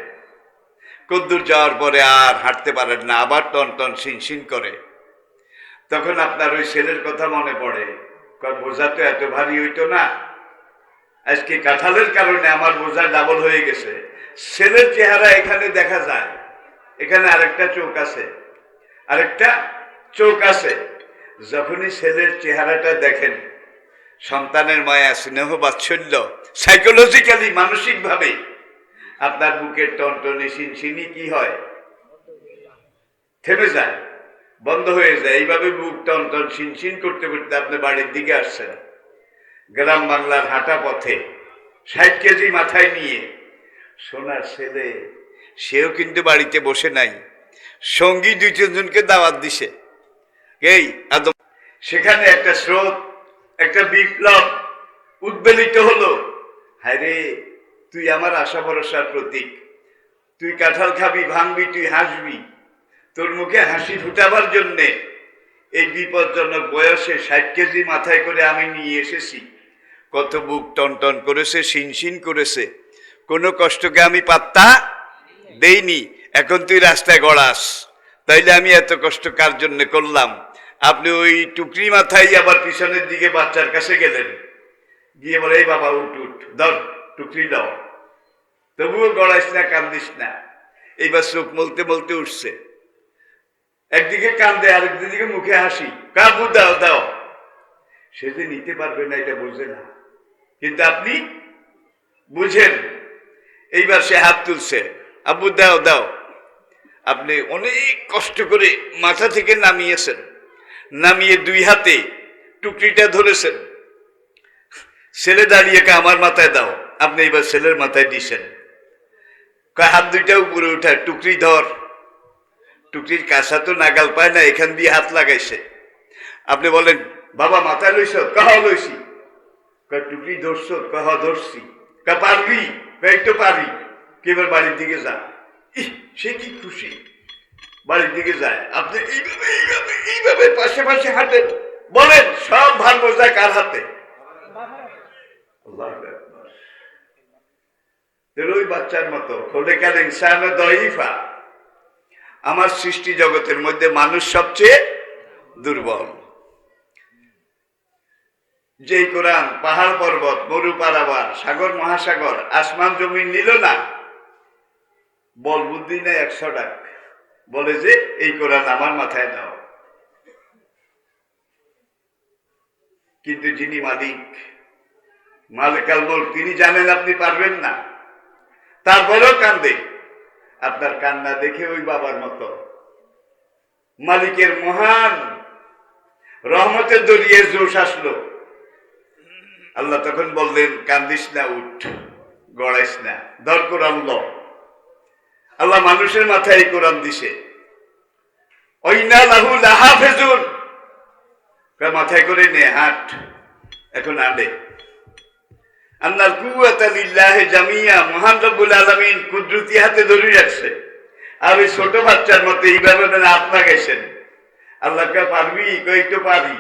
কদ্দূর যাওয়ার পরে আর হাঁটতে পারেন না, আবার টন টন শিনশিন করে। তখন আপনার ওই ছেলের কথা মনে পড়ে, বোঝা তো এত ভারী হইতো না, আজকে কাঁঠালের কারণে আমার বোঝা ডাবল হয়ে গেছে। ছেলের চেহারা এখানে দেখা যায়, এখানে আরেকটা চোখ আছে, আরেকটা চোখ আছে। যখনই ছেলের চেহারাটা দেখেন, সন্তানের মায়া, স্নেহ, বাৎসল্য, সাইকোলজিক্যালি মানসিকভাবে আপনার বুকের টনটনে শিনশিনি কি হয়? থেমে যায়, বন্ধ হয়ে যায়। এইভাবে বুক টনটন শিনশিন করতে করতে আপনি বাড়ির দিকে আসছেন। গ্রাম বাংলার হাঁটা পথে 60 কেজি মাথায় নিয়ে সোনার ছেলে, সেও কিন্তু বাড়িতে বসে নাই, সঙ্গী 2-3 জনকে দাওয়াত দিছে। এই আদম, সেখানে একটা স্রোত, একটা বিপ্লব উদ্বেলিত হলো। হায় রে, তুই আমার আশা ভরসার প্রতীক, তুই কাঁঠাল খাবি, ভাঙবি, তুই হাসবি। তোর মুখে হাসি ফুটাবার জন্যে এই বিপজ্জনক বয়সে 60 কেজি মাথায় করে আমি নিয়ে এসেছি। কত বুক টনটন করেছে, শিনশিন করেছে, কোনো কষ্টকে আমি পাত্তা দেইনি। এখন তুই রাস্তায় গড়াস, তাইলে আমি এত কষ্ট কার জন্য করলাম? আপনি ওই টুকরি মাথায় আবার পিছনের দিকে বাচ্চার কাছে গেলেন, গিয়ে বলে, এই বাবা উঠ উঠ, ধর টুকরি দাও। তবুও গড়াইস না, কান্দিস না। এইবার চোখ মলতে মলতে উঠছে। একদিকে কান্দে, আরেকদিকে মুখে হাসি, কাবু দাও দাও। সে যে নিতে পারবে না এটা বোঝে না, কিন্তু আপনি বুঝেন। এইবার সে হাত তুলছে, আব্বু দাও দাও। আপনি অনেক কষ্ট করে মাথা থেকে নামিয়েছেন, নামিয়ে দুই হাতে টুকরিটা ধরেছেন। ছেলে দাঁড়িয়ে আমার মাথায় দাও। আপনি এবার ছেলের মাথায় দিয়েছেন। হাত দুইটা উপরে উঠায়, টুকরি ধর। টুকরির কাছা তো নাগাল পায় না, এখান দিয়ে হাত লাগাইছে। আপনি বলেন, বাবা মাথায় লইছ? কহ লইছি। টুকরি ধরছ? কহ ধরছি। পারবি? এই তো পারি। এবার বাড়ির দিকে যা। সে কি খুশি, বাড়ির দিকে যায়। আপনি এইভাবে এইভাবে এইভাবে পাশে পাশে হাঁটেন, বলেন সব ভার বোঝা কার হাতে? ওই বাচ্চার মতো খোলেকার ইনসান দইফা। আমার সৃষ্টি জগতের মধ্যে মানুষ সবচেয়ে দুর্বল। যেই কোরআন পাহাড় পর্বত, মরু পারাবার, সাগর মহাসাগর, আসমান জমিন নিল না, বল বুদ্ধি নেই 100 টাকা, বলে যে এই কোরআন আমার মাথায় দাও। কিন্তু যিনি মালিক, মালিকাল মুলক, তিনি জানেন আপনি পারবেন না, তারপরেও কান্দে। আপনার কান্না দেখে ওই বাবার মতো মালিকের মহান রহমতের দরিয়ে জোশ আসলো। আল্লাহ তখন বললেন, কান্দিস না, উঠ, গড়াইস না, ধর কোরআন ল। আল্লাহ মানুষের মাথায় এই কোরআন দিছে। ওইনা লাহু লাহাফিজুন, মাথায় করে নে, হাট, এখন আনে। আন্নাল কুওয়াতা লিল্লাহি জামিয়া, মহান রব্বুল আলামিন কুদরতি হাতে ধরে রাখছে। আর ওই ছোট বাচ্চার মতো এইভাবে হাত লাগাইছেন। আল্লাহ কে পারবি? কই তো পারি।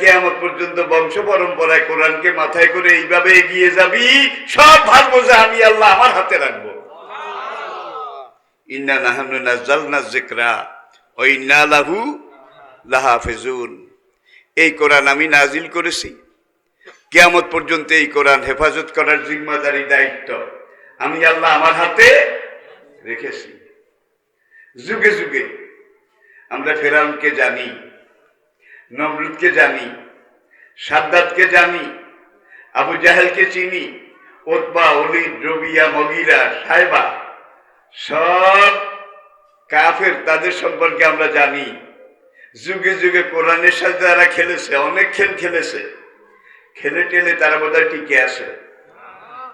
কিয়ামত পর্যন্ত বংশ পরম্পরায় কোরআনকে মাথায় করে এইভাবে এগিয়ে যাবি, সব ভার বোঝা আমি আল্লাহ আমার হাতে রাখবো। ইন্না নাহনু নাযালনা যিকরা ওয়া ইন্না লাহু লাহাফিজুন। এই কোরআন আমি নাজিল করেছি, কিয়ামত পর্যন্ত এই কোরআন হেফাজত করার জিম্মাদারি, দায়িত্ব আমি আল্লাহ আমার হাতে রেখেছি। যুগে যুগে আমরা ফেরাউনকে জানি, নমরুদকে জানি, সাদ্দাতকে জানি, আবু জাহেলকে চিনি, উতবা, ওলীদ, রবিয়া, মগীরা, সাইবা, সব কাফের, তাদের সম্পর্কে আমরা জানি। যুগে যুগে কোরআনের সাথে তারা খেলেছে, অনেক খেল খেলেছে। খেলে টেলে তারা বোধহয় টিকে আছে?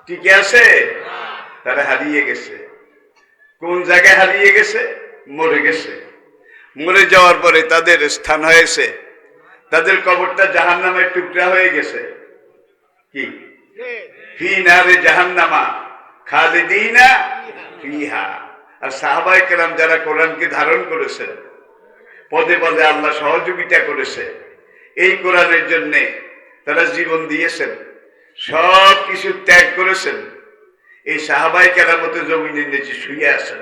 টিকে আছে? তারা হারিয়ে গেছে। কোন জায়গায় হারিয়ে গেছে? মরে গেছে। মরে যাওয়ার পরে তাদের স্থান হয়েছে, তাদের কবরটা জাহান্নামের টুকরা হয়ে গেছে। কি? ফি নারে জাহান্নামা খালিদিনা ফিহা। আর সাহাবায়ে কেরাম যারা কোরআনকে ধারণ করেছেন, পদে পদে আল্লাহ সহযোগিতা করেছে, এই কোরআনের জন্য তারা জীবন দিয়েছেন, সব কিছু ত্যাগ করেছেন। এই সাহাবায়ে কেরামতে জমিনের নিচে শুয়ে আছেন।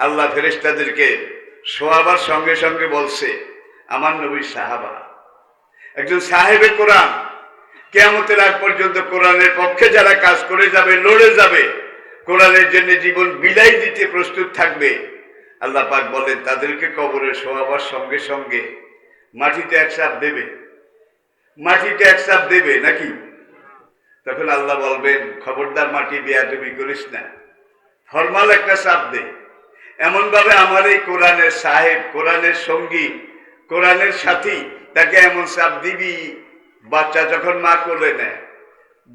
আল্লাহ ফেরেশতাদেরকে শোয়াবার সঙ্গে সঙ্গে বলছে, আমার নবীর সাহাবা, একজন সাহেবে কোরআন, কিয়ামতের আগ পর্যন্ত কোরআনের পক্ষে যারা কাজ করে যাবে, লড়ে যাবে, কোরআনের জন্য জীবন বিলাই দিতে প্রস্তুত থাকবে, আল্লাহ পাক বলেন তাদেরকে কবরে শোয়াবার সঙ্গে সঙ্গে মাটিতে এক চাপ দেবে। মাটিতে এক চাপ দেবে নাকি? তখন আল্লাহ বলবেন, খবরদার মাটি বেয়াদবি করিস না, ফরমাল একটা চাপ দে। এমন ভাবে আমার এই কোরআনের সাহেব, কোরআনের সঙ্গী, কোরআনের সাথী, তাকে এমন চাপ দিবি, বাচ্চা যখন মা কোলে নেয়,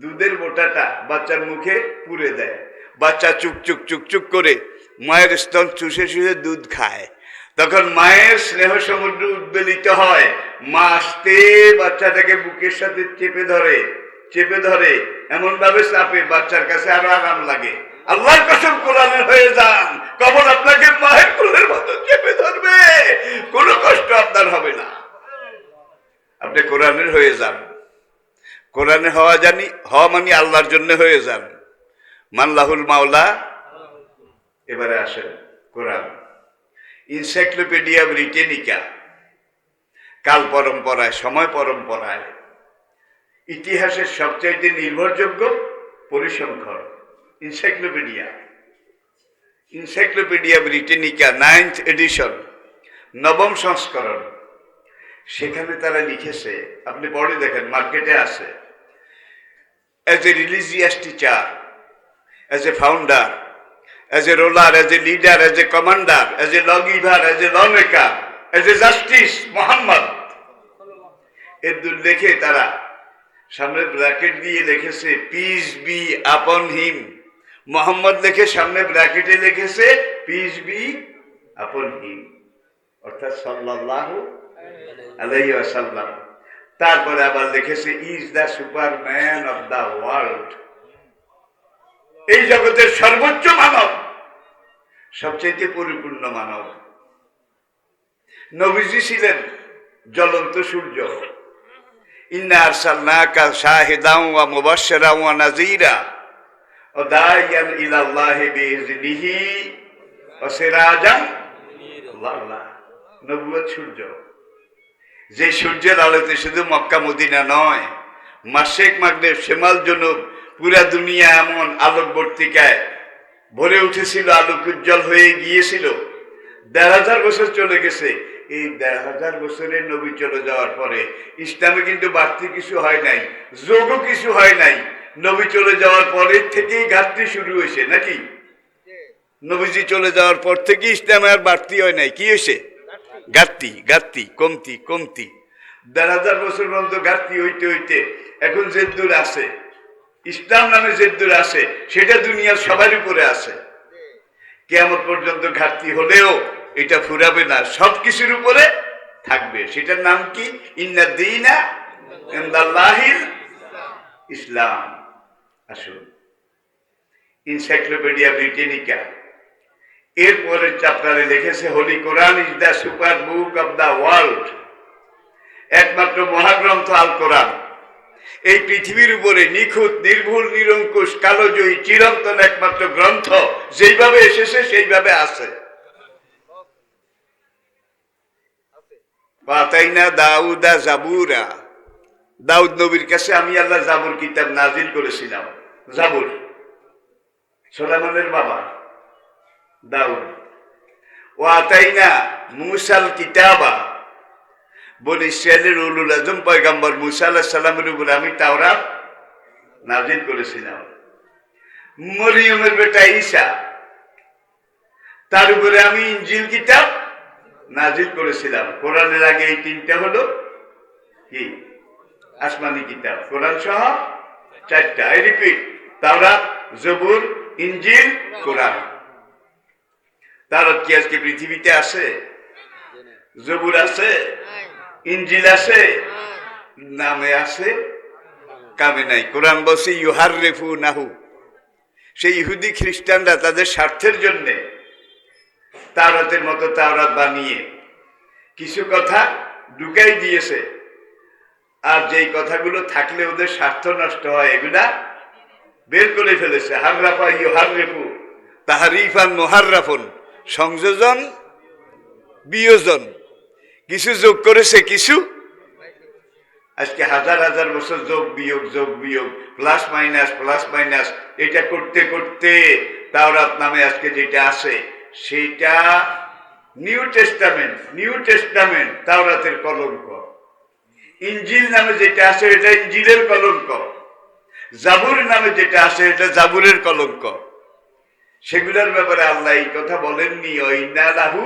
দুধের বোটাটা বাচ্চার মুখে পুরে দেয়, বাচ্চা চুক চুক চুক চুক করে মায়ের স্তন চুষে চুষে দুধ খায়। তখন মায়ের স্নেহ সমুদ্র উদ্বেলিত হয়, মা আস্তে বাচ্চাটাকে বুকের সাথে চেপে ধরে, চেপে ধরে, এমন ভাবে চাপে বাচ্চার কাছে আরো আরাম লাগে। আল্লাহর কসম, কোরআনের হয়ে যান, কবর আপনাকে মায়ের কোলের মতো চেপে ধরবে, কোনো কষ্ট আপনার হবে না। আপনি কোরআনের হয়ে যান। কোরআনে হওয়া জানি, হওয়া মানে আল্লাহর জন্য হয়ে যান। মানলাহুল মাওলা। এবারে আসেন কোরআন, ইনসাইক্লোপিডিয়া ব্রিটেনিকা, কাল পরম্পরায়, সময় পরম্পরায়, ইতিহাসের সবচাইতে নির্ভরযোগ্য পরিসংখ্যান encyclopaedia, encyclopaedia Britannica 9th addition, নবম সংস্করণ। সেখানে তারা লিখেছে, আপনি পড়ে দেখেন, মার্কেটে আছে, as a religious teacher, as a founder, as a ruler, as a leader, as a commander, as a lawgiver, as a lawmaker, as a justice, Muhammad. এর লিখে তারা সামনে ব্র্যাকেট দিয়ে লিখেছে পিস বি আপন হিম। মোহাম্মদ লিখে সামনে ব্র্যাকেটে লিখেছে পিস বি আপন হিম, অর্থাৎ সাল্লাল্লাহু আলাইহি ওয়াসাল্লাম। তারপরে আবার লিখেছে is the Superman of the world, এই জগতের সর্বোচ্চ মানব, সবচেয়ে পরিপূর্ণ মানব। নবীজি ছিলেন জ্বলন্ত সূর্য। ইন্না আরসালনাকা শাহিদান ওয়া মুবাশশিরান ওয়া নাযীরা ওয়া দাইয়ান ইলাল্লাহি বিইজনিহি ওয়া সিরাজান মুনীরা। নবুয়ত সূর্য, যে সূর্যের আলোতে শুধু মক্কা মদিনা নয়, মাশরিক মাগরিব শিমাল জনুব পুরা দুনিয়া এমন আলোকবর্তিকায় ভরে উঠেছিল, আলোক উজ্জ্বল হয়ে গিয়েছিল। ১,৫০০ বছর চলে গেছে। এই ১,৫০০ বছরের নবী চলে যাওয়ার পরে ইসলামে কিন্তু বাড়তি কিছু হয় নাই, যোগও কিছু হয় নাই। নবী চলে যাওয়ার পরের থেকেই ঘাটতি শুরু হয়েছে নাকি? নবীজি চলে যাওয়ার পর থেকে ইসলামে আর বাড়তি হয় নাই, কি হয়েছে? ঘাটতি, ঘাটতি, কমতি, কমতি। ১,৫০০ বছর পর্যন্ত ঘাটতি হইতে হইতে এখন যে দূর আছে, ইসলাম নামে যে দূর আছে, সেটা দুনিয়ার সবার উপরে আছে। কিয়ামত পর্যন্ত ঘাটতি হলেও এটা ফুরাবে না, সবকিছুর উপরে থাকবে। সেটার নাম কি? ইন্না দীনা ইনদাল্লাহিল ইসলাম। আসুন, এনসাইক্লোপিডিয়া ব্রিটানিকা এরপরের চ্যাপ্টারে লিখেছে holy Quran is the super book of the world. একমাত্র মহাগ্রন্থ আল কোরআন এই পৃথিবীর উপরে নিখুঁত, নির্ভুল, নিরঙ্কুশ, কালোজয়ী, চিরন্তন একমাত্র গ্রন্থ। যেইভাবে এসেছে সেইভাবে আছে। পাতাইনা দাউদা জাবুরা, দাউদ নবীর কাছে আমি আল্লাহ জাবুর কিতাব নাজিল করেছিলাম। জাবুর সুলাইমানের বাবা দাউদ। ওয়াতাইনা মুসাল কিতাবা, বলে ইসরায়েলের উলুল আজম পয়গম্বর মুসা আলাইহিস সালামের উপরে আমি তাওরাত নাজিল করেছিলাম। মরিয়মের বেটা ঈসা, তার উপরে আমি ইনজিল কিতাব নাজিল করেছিলাম। কোরআনের আগে এই তিনটা হলো কি? আসমানি কিতাব। কোরআন সহ 4টা। আই রিপিট, তাওরাত, জবুর, ইনজিল, কোরআন। তাওরাত কি আজকে পৃথিবীতে আছে? জবুর আছে, ইনজিল আছে, নামে আছে, কামে নাই। কোরআন বলছে ইউহাররিফুনাহু, সেই ইহুদি খ্রিস্টানরা তাদের স্বার্থের জন্য তাওরাতের মতো তাওরাত বানিয়ে কিছু কথা ঢুকাই দিয়েছে, আর যেই কথাগুলো থাকলে ওদের স্বার্থ নষ্ট হয় এগুলা বের করে ফেলেছে। হাররাফা ইউহাররিফু তাহরিফান মুহাররাফুন, সংযোজন বিয়োজন, কিছু যোগ করেছে, কিছু আজকে হাজার হাজার বছর যোগ বিয়োগ, যোগ বিয়োগ, প্লাস মাইনাস, প্লাস মাইনাস, এটা করতে করতে তাওরাত নামে আজকে যেটা আছে সেটা নিউ টেস্টামেন্ট। নিউ টেস্টামেন্ট তাওরাতের কলঙ্ক। ইনজিল নামে যেটা আছে এটা ইনজিলের কলঙ্ক। জাবুর নামে যেটা আছে এটা জাবুরের কলঙ্ক। সেগুলোর ব্যাপারে আল্লাহ এই কথা বলেননি, ইন্না লাহু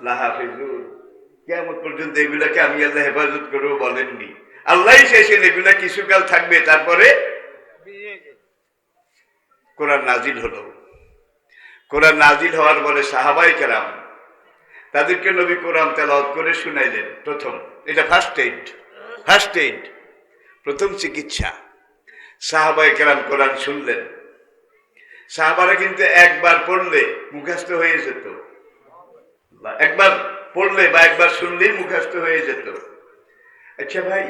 লাহাফিজুন। কিয়ামত পর্যন্ত এগুলাকে আমি আল্লাহ হেফাজত করবো বলেননি। আল্লাহ চাইছেন এগুলা কিছুকাল থাকবে, তারপরে কোরআন নাজিল হলো। কোরআন নাজিল হওয়ার পরে সাহাবায়ে কেরাম তাদেরকে নবী কোরআন তেলাওয়াত করে শুনাইলেন। প্রথম, এটা ফার্স্ট এইড, ফার্স্ট এইড, প্রথম চিকিৎসা। সাহাবায়ে কেরাম কোরআন শুনলেন। সাহাবারা কিন্তু একবার পড়লে মুখস্থ হয়ে যেত, একবার পড়লে বা একবার শুনলেই মুখস্থ হয়ে যেত। আচ্ছা ভাই,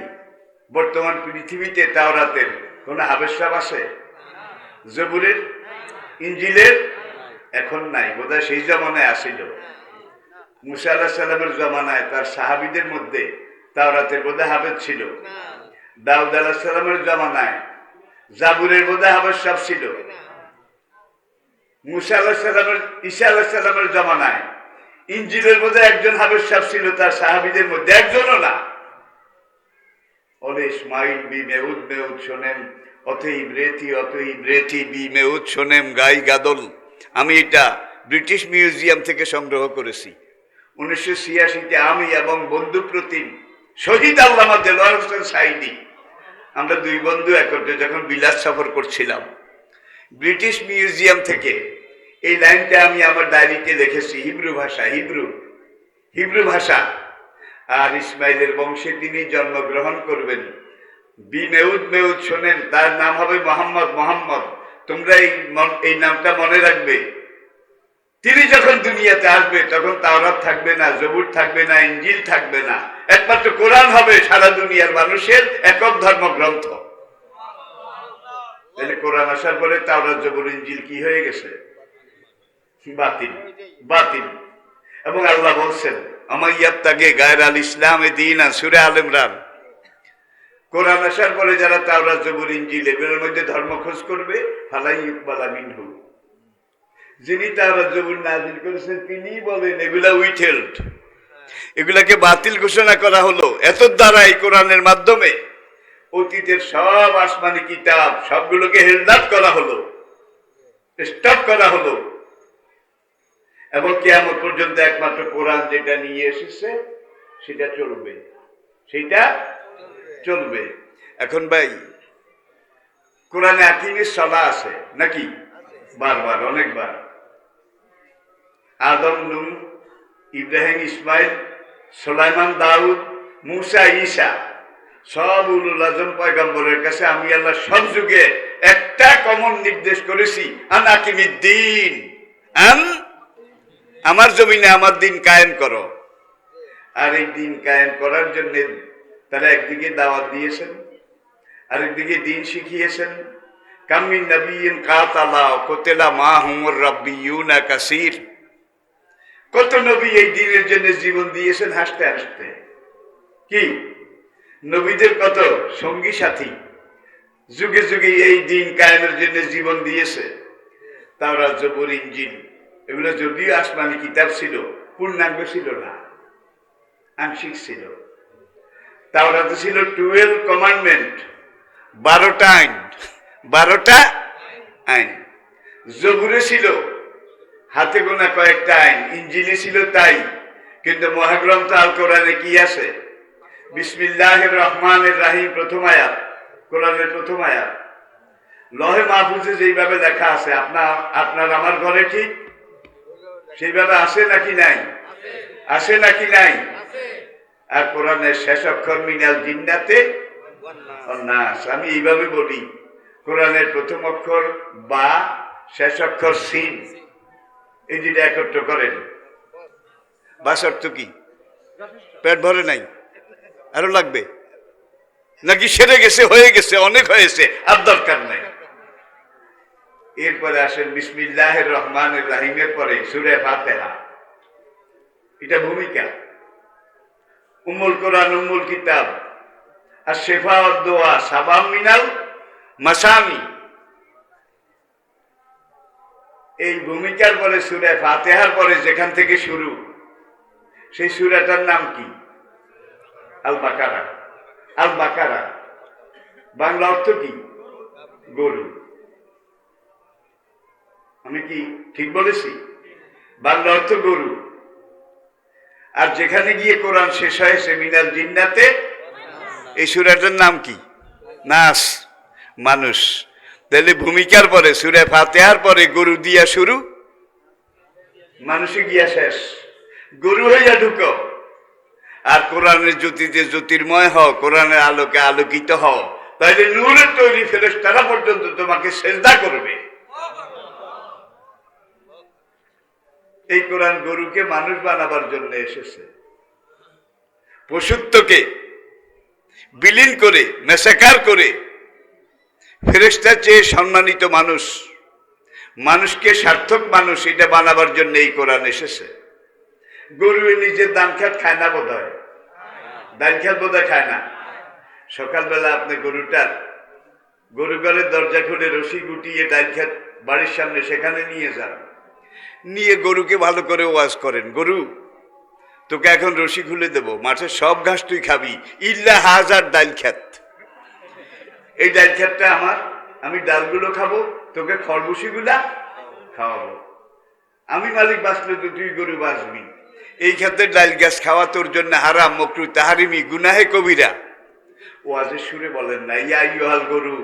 বর্তমান পৃথিবীতে তাওরাতের কোন হাফেজ সাহেব আছে? জবুরের, ইনজিলের এখন নাই, বোধহয় সেই জমানায় আসিল। মুসা আলাইহিস সালামের জমানায় তার সাহাবীদের মধ্যে তাওরাতের বোধহয় হাফেজ ছিল। দাউদ আলাইহিস সালামের জমানায় জাবুরের বোধহয় হাফেজ সাহেব ছিল। মুসা আলাইহিস সালামের, ঈসা আলাইহিস সালামের জমানায় ইঞ্জিলের মধ্যে একজন হাফেজ সাহেব ছিল, তার সাহাবীদের মধ্যে একজনও না। ওলে ইসমাইল বি মেউদ মেউদ শোনেন, অতএব রেথি বি মেউদ শোনেম গাই গাদল। আমি এটা ব্রিটিশ মিউজিয়াম থেকে সংগ্রহ করেছি। 1986-তে আমি এবং বন্ধু প্রতিম শহীদ আল্লামা দেলোয়ার হোসেন সাইদি, আমরা দুই বন্ধু একত্রে যখন বিলাস সফর করছিলাম, ব্রিটিশ মিউজিয়াম থেকে এই লাইনটা আমি আমার ডায়েরিতে লিখেছি। হিব্রু ভাষা। আর ইসমাইলের বংশে তিনি জন্মগ্রহণ করবেন। বি মেউদ মেউদ শোনেন, তার নাম হবে মোহাম্মদ। তোমরা এই নামটা মনে রাখবে। তিনি যখন দুনিয়াতে আসবে তখন তাওরাত থাকবে না, জবুর থাকবে না, ইঞ্জিল থাকবে না, একমাত্র কোরআন হবে সারা দুনিয়ার মানুষের একক ধর্মগ্রন্থ। তাহলে কোরআন আসার পরে তাওরাত জবুর ইঞ্জিল কি হয়ে গেছে? বাতিল। এবং আল্লাহ বলছেন আমাইয়াবতাগে গায়রাল ইসলামে দীনা, সূরা আল ইমরান। কোরআন আসার পরে যারা তাওরাত জবুর ইঞ্জিল এগুলোর মধ্যে ধর্ম খোঁজ করবে, ফালাই ইকবালা মিনহু, যিনি তাওরাত জবুর নাযিল করেছেন তিনি বলেন এগুলা উইথহেল্ড, এগুলাকে বাতিল ঘোষণা করা হলো। এত দ্বারা এই কোরআনের মাধ্যমে অতীতের সব আসমানি কিতাব সবগুলোকে হেল্ড আপ করা হলো, স্টপ করা হলো। এবং কিয়ামত পর্যন্ত একমাত্র কোরআন যেটা নিয়ে এসেছে সেটা চলবে। এখন ভাই, কোরআনে আকিমিস সালাহ আছে নাকি? বারবার, অনেকবার। আদম, নূহ, ইব্রাহিম, ইসমাইল, সুলাইমান, দাউদ, মুসা, ঈসা, সব উলুল আজম পয়গম্বরের কাছে আমি আল্লাহ সব যুগে একটা কমন নির্দেশ করেছি, আন আকিমিদ্দিন, আমার জমিনে আমার দিন কায়েম করো। আর এই দিন কায়েম করার জন্য তারা একদিকে দাওয়াত দিয়েছেন, আরেকদিকে দিন শিখিয়েছেন। কামিন নবিয়্যিন কাতালা কুতিলা মাহুমুর রাব্বিয়ুনা কাসীর। কত নবী এই দিনের জন্য জীবন দিয়েছেন হাসতে হাসতে। কি নবীদের কত সঙ্গী সাথী যুগে যুগে এই দিন কায়েমের জন্য জীবন দিয়েছে। তাওরাত জবুর ইঞ্জিল এগুলো যদিও আসমানি কিতাব ছিল, পূর্ণাঙ্গ ছিল না, আংশিক ছিল। তাওরাতে ছিল 12 কমান্ডমেন্ট, 12টা আইন। জবুরে ছিল হাতে গোনা কয়েকটা আইন, ইঞ্জিলে ছিল তাই। কিন্তু মহাগ্রন্থ আল কোরআনে কি আছে? বিসমিল্লাহির রহমানির রহিম প্রথম আয়াত, কোরআনের প্রথম আয়াত। লহে মাহফুজে যেইভাবে লেখা আছে আপনার আমার ঘরে ঠিক সেইভাবে আসে নাকি নাই? আর কোরআনের শেষ অক্ষর মিনাল জিন্নাতে নাস। আমি এইভাবে বলি, কোরআনের প্রথম অক্ষর বা, শেষ অক্ষর সিন, এই দুইটা একত্র করেন। বাস অর্থ কি? পেট ভরে নাই, আরো লাগবে নাকি? সেরে গেছে, হয়ে গেছে, অনেক হয়েছে, আর দরকার নাই। এরপরে আসেন বিসমিল্লাহির রহমানির রহিমের পরে সূরা ফাতিহা। এটা ভূমিকা। উম্মুল কোরআন, উম্মুল কিতাব, আর শেফা ওয়াদ দোয়া, সাবাম মিনাল মাসামি। এই ভূমিকার পরে সূরা ফাতিহার পরে যেখান থেকে শুরু, সেই সূরাটার নাম কি? আল বাকারা। বাংলা অর্থ কি? গরু। আমি কি ঠিক বলেছি? বাংলা অর্থ গরু। আর যেখানে গিয়ে কোরআন শেষ হয়েছে মিনাল জিন্নাতে, এই সূরাটার নাম কি? নাস, মানুষ। তাহলে ভূমিকার পরে সূরা ফাতিহার পরে গরু দিয়া শুরু, মানুষে গিয়া শেষ। গরু হইয়া ঢুকো, আর কোরআনের জ্যোতিতে জ্যোতির্ময় হও, কোরআনের আলোকে আলোকিত হও, তাইলে নূরের তৈরি ফেরেশতারা পর্যন্ত তোমাকে সেজদা করবে। এই কোরআন গরুকে মানুষ বানাবার জন্য এসেছে। পশুত্বকে বিলীন করে, মেসাকার করে, ফেরেশতার চেয়ে সম্মানিত মানুষকে সার্থক মানুষ এটা বানাবার জন্য এই কোরআন এসেছে। গরু নিজের দান খাত খায় না, বোধ হয় ডাল খাত বোধহয় খায় না। সকালবেলা আপনি গরু ঘরের দরজা খুলে রশি গুটিয়ে ডাল খাত বাড়ির সামনে সেখানে নিয়ে যান, নিয়ে গরুকে ভালো করে ওয়াজ করেন, গরু তোকে এখন রশি খুলে দেবো, মাঠের সব ঘাস তুই খাবি, ইল্লা হাজার ডাল খেত, এই ডাল খেতটা আমার, আমি ডালগুলো খাবো, তোকে খরবুশিগুলা খাওয়াবো, আমি মালিক বাঁচলে তো তুই গরু বাঁচবি, এই ক্ষেত্রে ডাল গাছ খাওয়া তোর জন্য হারাম, মকরু তাহারিমি, গুনাহে কবিরা। ওয়াজের সুরে বলেন না, ইয়া আইয়ুহাল গরু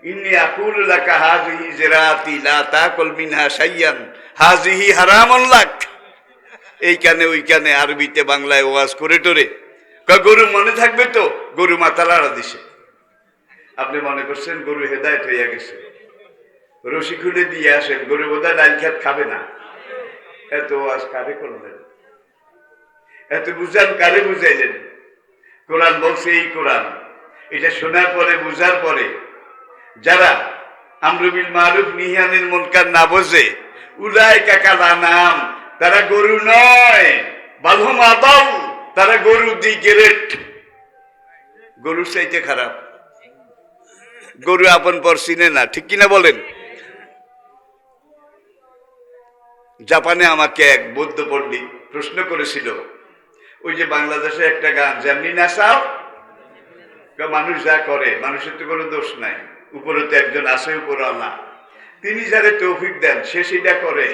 ইন্নী আকুলু লাকা হাযিহি জিরাতি লা তাকুল মিনহা শাইয়ান হাযিহি হারামুন লাক। এইখানে ওইখানে আরবিতে বাংলায় ওয়াজ করে টোরে গরু মনে থাকবে তো, গরু মাথা লাড়া দিছে, আপনি মনে করছেন গরু হেদায়েত হইয়া গেছে, রশি খুলে দিয়ে আসেন, গরু বোধহয় ডাল খেত খাবে না। এত ওয়াজ কারে করলেন, এত বুঝান কারে বুঝাইলেন? কোরআন বলছে এই কোরআন, এটা শোনার পরে বুঝার পরে যারা আমরু বিল মারুফ নাহি আনিল মুনকার না বোঝে, উলাইকা কাল আনাম, তারা গরু নয়, বাল হুম আদাল, তারা গরু দি গ্রেট, গরুর চাইতে খারাপ, গরু আপন পর চিনে না, ঠিক কিনা বলেন? জাপানে আমাকে এক বৌদ্ধ পণ্ডিত প্রশ্ন করেছিল, ওই যে বাংলাদেশে একটা গান, যেমনি নাচাও, মানুষ যা করে, মানুষের তো কোনো দোষ নাই, উপরে তো একজন আছে উপরওয়ালা, তিনি যারে তৌফিক দেন সে সেটা করে,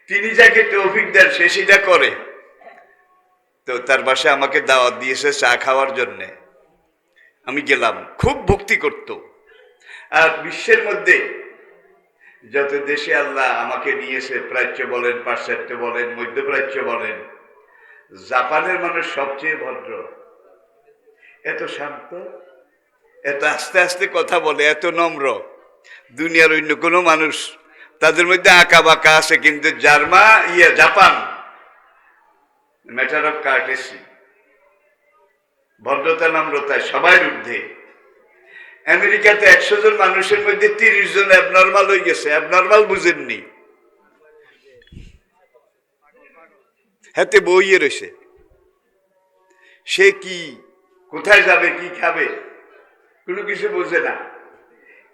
তিনি যাকে তৌফিক দেন সে সেটা করে। তো তার বাসায় আমাকে দাওয়াত দিয়েছে চা খাওয়ার জন্যে, আমি গেলাম, খুব ভক্তি করত। আর বিশ্বের মধ্যে যত দেশে আল্লাহ আমাকে নিয়েছে, প্রাচ্য বলেন, পাশ্চাত্য বলেন, মধ্যপ্রাচ্য বলেন, জাপানের মানুষ সবচেয়ে ভদ্র, এত শান্ত, এত আস্তে আস্তে কথা বলে, এত নম্র, দুনিয়ার অন্য কোনো মানুষ, তাদের মধ্যে আঁকা বাঁকা আছে, কিন্তু জাপান ম্যাটার অফ কার্টেসি, ভদ্রতা নম্রতায় সবাই ঊর্ধ্বে। আমেরিকাতে 100 জন মানুষের মধ্যে 30 জন অ্যাবনর্মাল হয়ে গেছে, অ্যাবনর্মাল বুঝেননি, হাতে বইয়ে রয়েছে, সে কি কোথায় যাবে, কি খাবে, কোনো কিছু বোঝে না।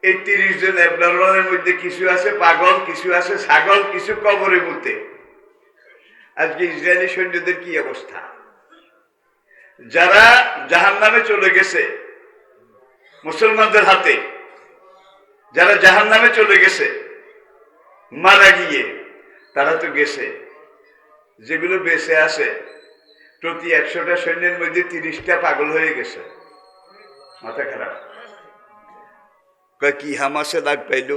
এই 30 জন অ্যাবনর্মালের মধ্যে কিছু আছে পাগল, কিছু আছে ছাগল, কিছু কবরে মুতে। আজকে ইসরায়েলি সৈন্যদের কি অবস্থা, যারা জাহান্নামে চলে গেছে মুসলমানদের হাতে, যারা জাহান্নামে চলে গেছে মারা গিয়ে, তারা তো গেছে, যেগুলো বেঁচে আছে প্রতি 100টা সৈন্যের মধ্যে 30টা পাগল হয়ে গেছে, মাথা খারাপ। কি হামাসে লাগ পাইল,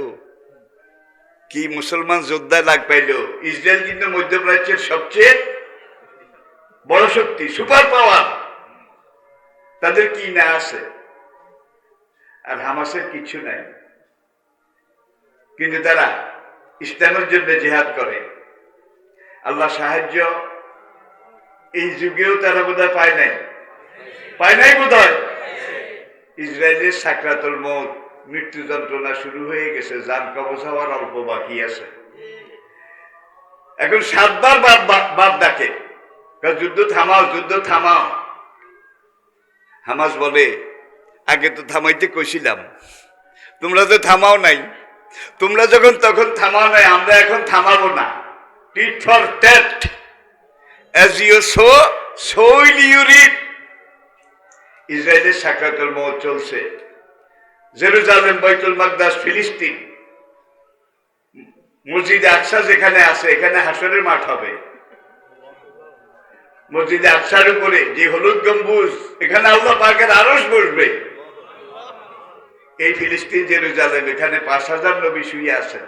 কি মুসলমান যোদ্ধায় লাগ পাইল। ইসরায়েল কিন্তু মধ্যপ্রাচ্যের সবচেয়ে বড় শক্তি, সুপার পাওয়ার, তাদের কি না আছে, আর হামাসের কিছু নাই, কিন্তু তারা ইসলামের জন্য জিহাদ করে। আল্লাহ সাহায্য এই যুগেও তারা বোধহয় পায় নাই বোধহয়। ইসরায়েলের সাকরাতুল মউত, মৃত্যু যন্ত্রণা শুরু হয়ে গেছে, জান কবজ হওয়ার অল্প বাকি আছে। এখন 7 বার বাদ ডাকে, যুদ্ধ থামাও, যুদ্ধ থামাও। হামাস বলে, আগে তো থামাইতে কইছিলাম, তোমরা তো থামাও নাই, তোমরা যখন তখন থামাও নাই, আমরা এখন থামাবো না। Tit for tat, as you sow, so will you reap। ইসরায়েলের সাকরাতুল মউত চলছে, জেরুজালেম, বাইতুল মাকদাস, ফিলিস্তিন, মসজিদে আকসা যেখানে আছে, এখানে হাসরের মাঠ হবে। মসজিদে আকসার উপরে যে হলুদ গম্বুজ, এখানে আল্লাহ পাকের আরশ বসবে। এই ফিলিস্তিন জেরুজালেম, এখানে 5000 নবী শুয়ে আছেন,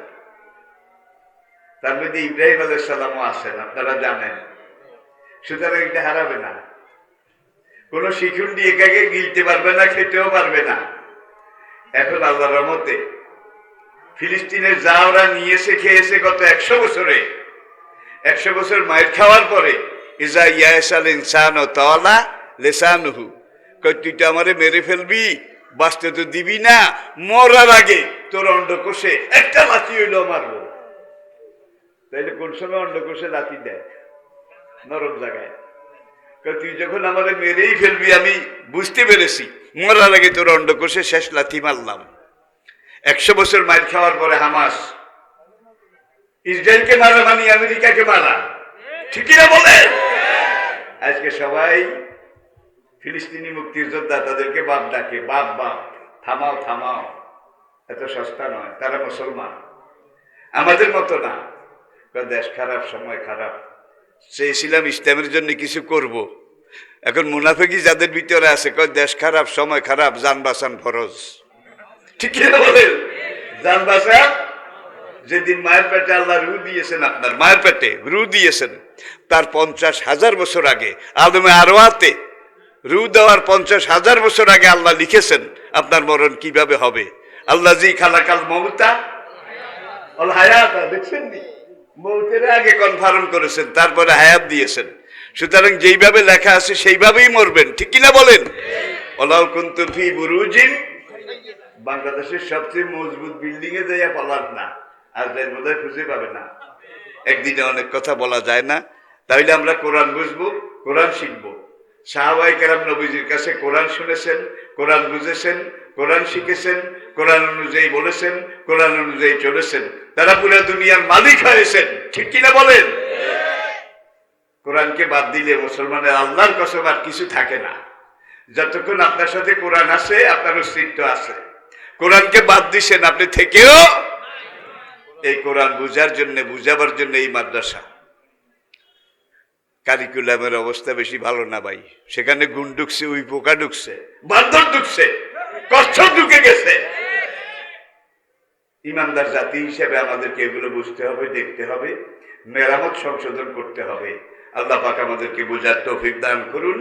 তার মধ্যে ইব্রাহিম আলাইহিস সালামও আছেন, আপনারা জানেন। সুতরাং এটা হারাবে না, কোন শিখুন্ডি একাকে গিলতে পারবে না, খেতেও পারবে না। এখন আল্লাহর রহমতে ফিলিস্তিনের যা ওরা নিয়েছে খেয়েছে গত 100 বছরে, 100 বছর মায়ের খাওয়ার পরে, ইজা ইয়াসাল ইনসান ও তাওয়ালা লেসানুহু, কই তুই তো আমারে মেরে ফেলবি, বাঁচতে তো দিবি না, মরার আগে তোর অন্ডকোষে একটা লাথি হইলো মারবো। তাইলে কোন সময় অন্ডকোষে লাথি দেয়? নরম জায়গায়। তুই যখন আমাদের মেরেই ফেলবি, আমি বুঝতে পেরেছি, মরার আগে তোর অন্ডকোষে শেষ লাথি মারলাম। 100 বছর মার খাওয়ার পরে হামাস ইসরায়েলকে মারা মানে আমেরিকাকে মারা, ঠিক না বলে? আজকে সবাই ফিলিস্তিনি মুক্তির যোদ্ধা, তাদেরকে বাপ ডাকে, বাপ বাপ, থামাও থামাও, এত সস্তা নয়, তারা মুসলমান, আমাদের মতো না। দেশ খারাপ, সময় খারাপ, চেয়েছিলাম ইসলামের জন্য কিছু করব, এখন মুনাফিকি যাদের ভিতরে আছে, দেশ খারাপ, সময় খারাপ, জান বাঁচান ফরজ, ঠিক না বলেন? জান বাঁচান। যেদিন মায়ের পেটে আল্লাহ রু দিয়েছেন, আপনার মায়ের পেটে রু দিয়েছেন, তার 50,000 বছর আগে আদমে আরওয়াতে রু দেওয়ার 50,000 বছর আগে আল্লাহ লিখেছেন আপনার মরণ কিভাবে হবে। আল্লাহ জি খালাকাল মমতা অল হায়াত, দেখছেন নি? মৌতের আগে কনফার্ম করেছেন, তারপরে হায়াত দিয়েছেন। সুতরাং যেইভাবে লেখা আছে সেইভাবেই মরবেন, ঠিক কিনা বলেন? ওয়ালাউ কুনতু ফি বুরুজিন, বাংলাদেশের সবচেয়ে মজবুত বিল্ডিং এ যাইয়া পালান না, আজকের বোধহয় খুঁজে পাবে না। একদিনে অনেক কথা বলা যায় না, তাইলে আমরা কোরআন বুঝবো, কোরআন শিখবো। সাহাবায়ে কেরাম নবীজির কাছে কোরআন শুনেছেন, কোরআন বুঝেছেন, কোরআন শিখেছেন, কোরআন অনুযায়ী বলেছেন, কোরআন অনুযায়ী চলেছেন, তারা পুরো দুনিয়ার মালিক হয়েছেন, ঠিক কিনা বলেন? কোরআনকে বাদ দিলে মুসলমানের আল্লাহর কসম আর কিছু থাকে না। যতক্ষণ আপনার সাথে কোরআন আছে, আপনার অস্তিত্ব আছে। কোরআনকে বাদ দিছেন, আপনি থেকেও এই কোরআন বুঝার জন্য, বুঝাবার জন্য এই মাদ্রাসা। কারিকুলামের অবস্থা বেশি ভালো না ভাই, সেখানে গুণ ঢুকছে, উই পোকা ঢুকছে, বান্দর ঢুকছে, কচ্ছপ ঢুকে গেছে। ইমানদার জাতি হিসেবে আমাদেরকে এগুলো বুঝতে হবে, দেখতে হবে, মেরামত সংশোধন করতে হবে। আল্লাহ পাক আমাদেরকে বুঝার তৌফিক দান করুন।